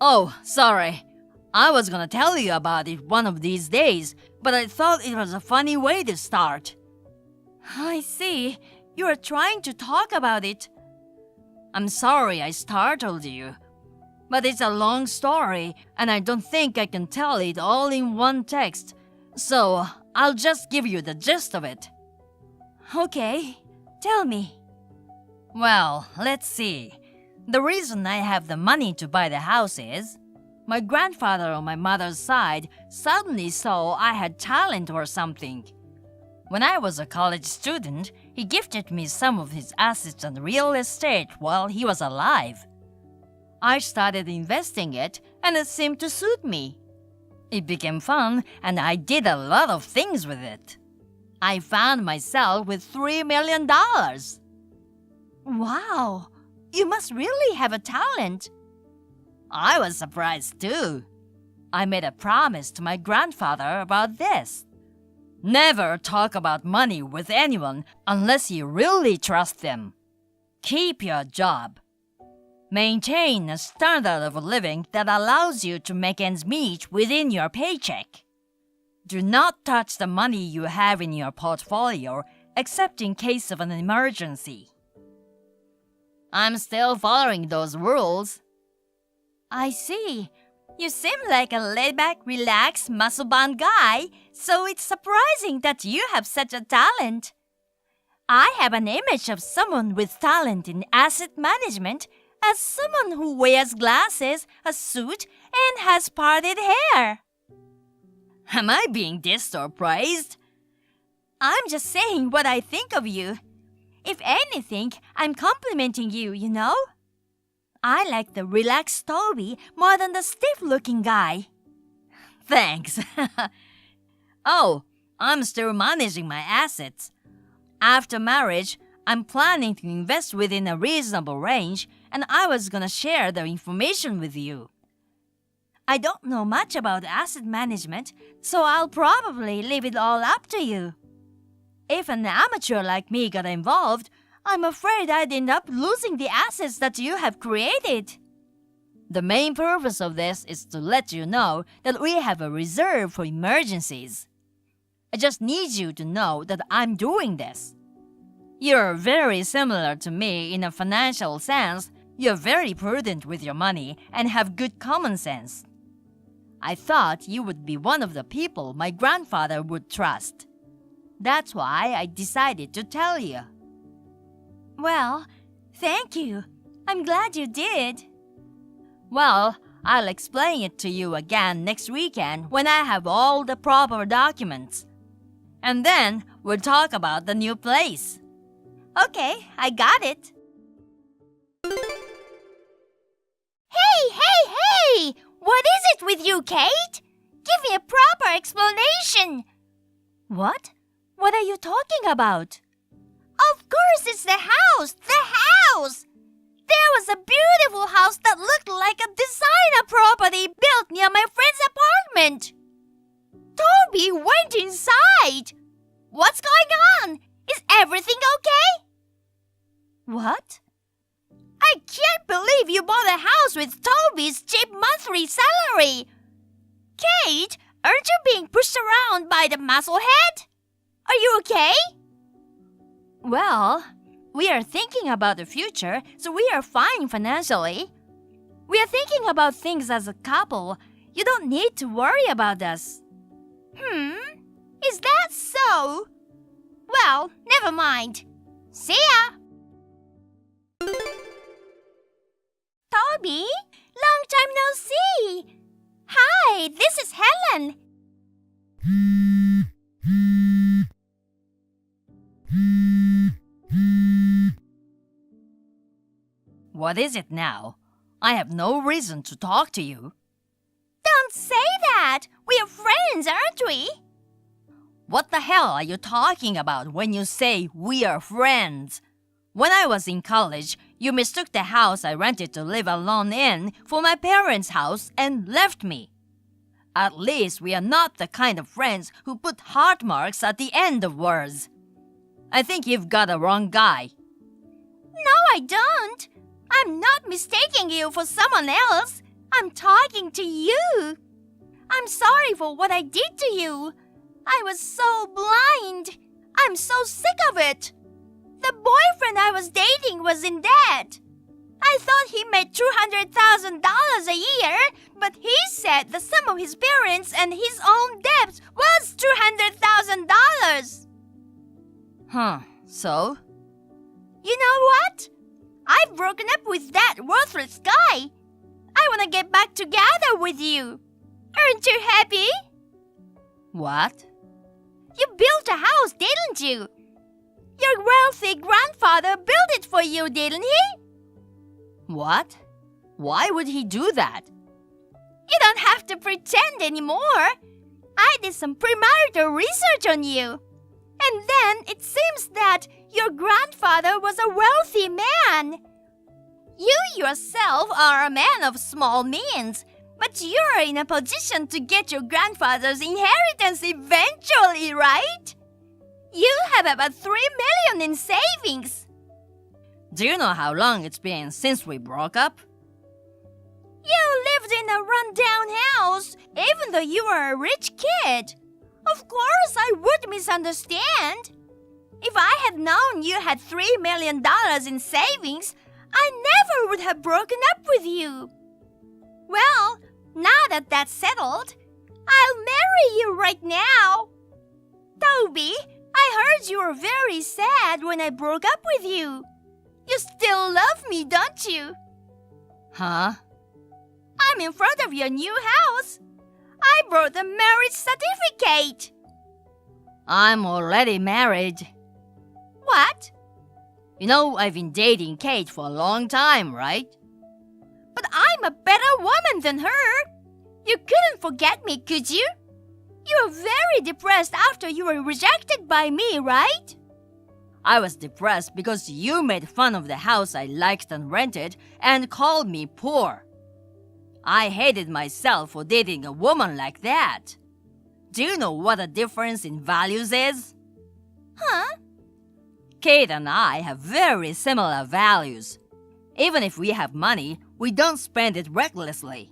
Speaker 4: Oh, sorry. I was gonna tell you about it one of these days, but I thought it was a funny way to start. I see. You are trying to talk about it. I'm sorry I startled you. But it's a long story, and I don't think I can tell it all in one text. So, I'll just give you the gist of it. Okay, tell me. Well, let's see. The reason I have the money to buy the house is my grandfather on my mother's side suddenly saw I had talent or something. When I was a college student, he gifted me some of his assets and real estate while he was alive. I started investing it, and it seemed to suit me. It became fun, and I did a lot of things with it. I found myself with $3 million. Wow, you must really have a talent. I was surprised too. I made a promise to my grandfather about this. Never talk about money with anyone unless you really trust them. Keep your job. Maintain a standard of living that allows you to make ends meet within your paycheck. Do not touch the money you have in your portfolio except in case of an emergency. I'm still following those rules. I see. You seem like a laid-back, relaxed, muscle-bound guy, so it's surprising that you have such a talent. I have an image of someone with talent in asset management as someone who wears glasses, a suit, and has parted hair. Am I being dissed or praised? I'm just saying what I think of you. If anything, I'm complimenting you, you know? I like the relaxed Toby more than the stiff-looking guy. Thanks. Oh, I'm still managing my assets. After marriage, I'm planning to invest within a reasonable range, and I was gonna share the information with you. I don't know much about asset management, so I'll probably leave it all up to you. If an amateur like me got involved, I'm afraid I'd end up losing the assets that you have created. The main purpose of this is to let you know that we have a reserve for emergencies. I just need you to know that I'm doing this. You're very similar to me in a financial sense. You're very prudent with your money and have good common sense. I thought you would be one of the people my grandfather would trust. That's why I decided to tell you. Well, thank you. I'm glad you did. Well, I'll explain it to you again next weekend when I have all the proper documents. And then we'll talk about the new place. Okay, I got it. Hey! What is it with you, Kate? Give me a proper explanation. What? What are you talking about? Of course it's the house! The house! There was a beautiful house that looked like a designer property built near my friend's apartment. Toby went inside. What's going on? Is everything okay? What? I can't believe you bought a house with Toby's cheap monthly salary. Kate, aren't you being pushed around by the musclehead? Are you okay? Well, we are thinking about the future, so we are fine financially. We are thinking about things as a couple. You don't need to worry about us. Is that so? Well, never mind. See ya! Toby, long time no see. Hi, this is Helen. What is it now? I have no reason to talk to you. Don't say that! We are friends, aren't we? What the hell are you talking about when you say we are friends? When I was in college, you mistook the house I rented to live alone in for my parents' house and left me. At least we are not the kind of friends who put heart marks at the end of words. I think you've got a wrong guy. No, I don't. I'm not mistaking you for someone else. I'm talking to you. I'm sorry for what I did to you. I was so blind. I'm so sick of it. The boyfriend I was dating was in debt. I thought he made $200,000 a year, but he said the sum of his parents and his own debts was $200,000. So? You know what? I've broken up with that worthless guy. I want to get back together with you. Aren't you happy? What? You built a house, didn't you? Your wealthy grandfather built it for you, didn't he? What? Why would he do that? You don't have to pretend anymore. I did some premarital research on you. And then it seems that your grandfather was a wealthy man. You yourself are a man of small means, But you're in a position to get your grandfather's inheritance eventually, right? You have about 3 million in savings.
Speaker 5: Do you know how long it's been since we broke up?
Speaker 4: You lived in a rundown house, even though you were a rich kid. Of course, I would misunderstand. If I had known you had $3 million in savings, I never would have broken up with you. Well, now that that's settled, I'll marry you right now. Toby, I heard you were very sad when I broke up with you. You still love me, don't you?
Speaker 5: Huh?
Speaker 4: I'm in front of your new house. I brought the marriage certificate.
Speaker 5: I'm already married.
Speaker 4: What?
Speaker 5: You know, I've been dating Kate for a long time, right?
Speaker 4: But I'm a better woman than her. You couldn't forget me, could you? You were very depressed after you were rejected by me, right?
Speaker 5: I was depressed because you made fun of the house I liked and rented and called me poor. I hated myself for dating a woman like that. Do you know what a difference in values is?
Speaker 4: Huh?
Speaker 5: Kate and I have very similar values. Even if we have money, we don't spend it recklessly.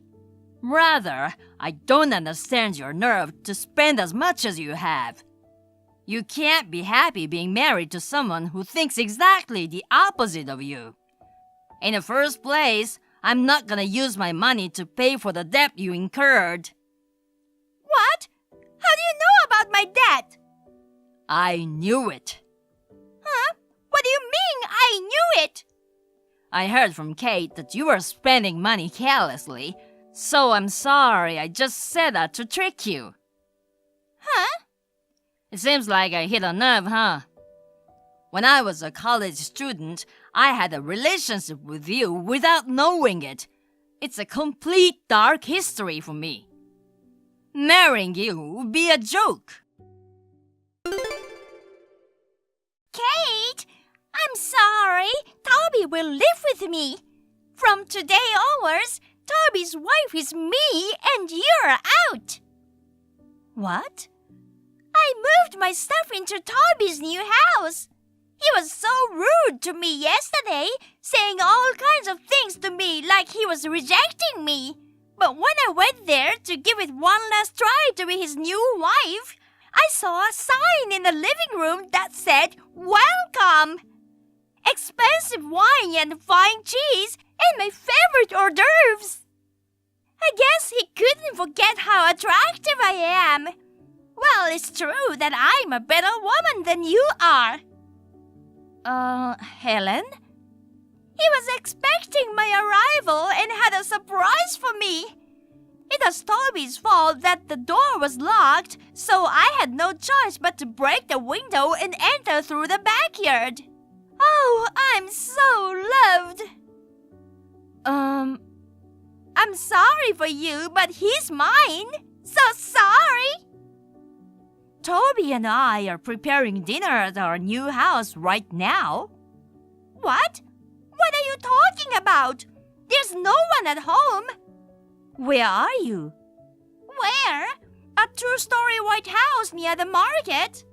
Speaker 5: Rather, I don't understand your nerve to spend as much as you have. You can't be happy being married to someone who thinks exactly the opposite of you. In the first place, I'm not gonna use my money to pay for the debt you incurred.
Speaker 4: What? How do you know about my debt?
Speaker 5: I knew it.
Speaker 4: Huh? What do you mean, I knew it?
Speaker 5: I heard from Kate that you were spending money carelessly, so I'm sorry I just said that to trick you.
Speaker 4: Huh?
Speaker 5: It seems like I hit a nerve, huh? When I was a college student, I had a relationship with you without knowing it. It's a complete dark history for me. Marrying you would be a joke.
Speaker 4: Kate, I'm sorry. Toby will live with me. From today onwards, Toby's wife is me and you're out.
Speaker 5: What?
Speaker 4: I moved my stuff into Toby's new house. He was so rude to me yesterday, saying all kinds of things to me like he was rejecting me. But when I went there to give it one last try to be his new wife, I saw a sign in the living room that said, "Welcome!" Expensive wine and fine cheese and my favorite hors d'oeuvres. I guess he couldn't forget how attractive I am. Well, it's true that I'm a better woman than you are.
Speaker 5: Helen?
Speaker 4: He was expecting my arrival and had a surprise for me. It was Toby's fault that the door was locked, so I had no choice but to break the window and enter through the backyard. Oh, I'm so loved. I'm sorry for you, but he's mine. So sorry.
Speaker 5: Toby and I are preparing dinner at our new house right now.
Speaker 4: What? What are you talking about? There's no one at home.
Speaker 5: Where are you?
Speaker 4: Where? A two-story white house near the market.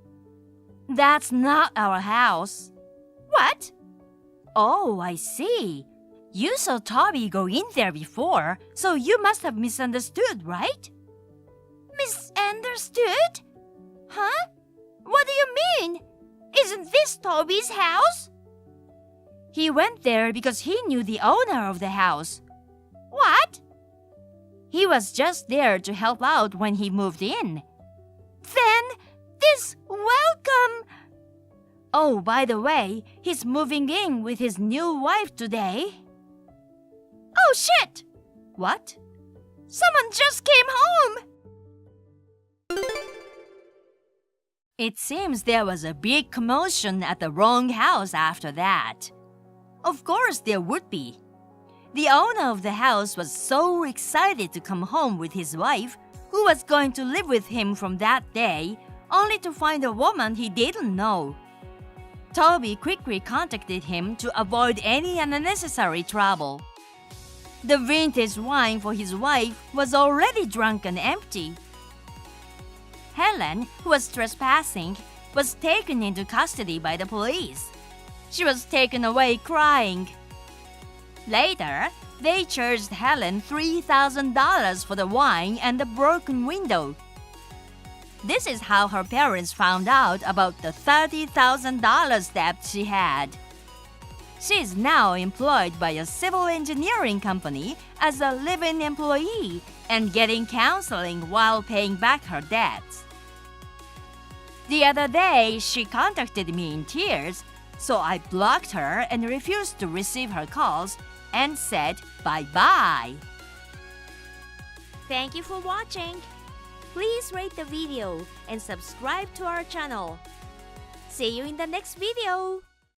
Speaker 5: That's not our house.
Speaker 4: What?
Speaker 5: Oh, I see. You saw Toby go in there before, so you must have misunderstood, right?
Speaker 4: Misunderstood? Huh? What do you mean? Isn't this Toby's house?
Speaker 5: He went there because he knew the owner of the house.
Speaker 4: What?
Speaker 5: He was just there to help out when he moved in.
Speaker 4: Then this welcome...
Speaker 5: Oh, by the way, he's moving in with his new wife today.
Speaker 4: Oh, shit!
Speaker 5: What?
Speaker 4: Someone just came home!
Speaker 5: It seems there was a big commotion at the wrong house after that. Of course there would be. The owner of the house was so excited to come home with his wife, who was going to live with him from that day, only to find a woman he didn't know. Toby quickly contacted him to avoid any unnecessary trouble. The vintage wine for his wife was already drunk and empty. Helen, who was trespassing, was taken into custody by the police. She was taken away crying. Later, they charged Helen $3,000 for the wine and the broken window. This is how her parents found out about the $30,000 debt she had. She is now employed by a civil engineering company as a live-in employee and getting counseling while paying back her debts. The other day, she contacted me in tears, so I blocked her and refused to receive her calls and said bye-bye.
Speaker 6: Thank you for watching. Please rate the video and subscribe to our channel. See you in the next video.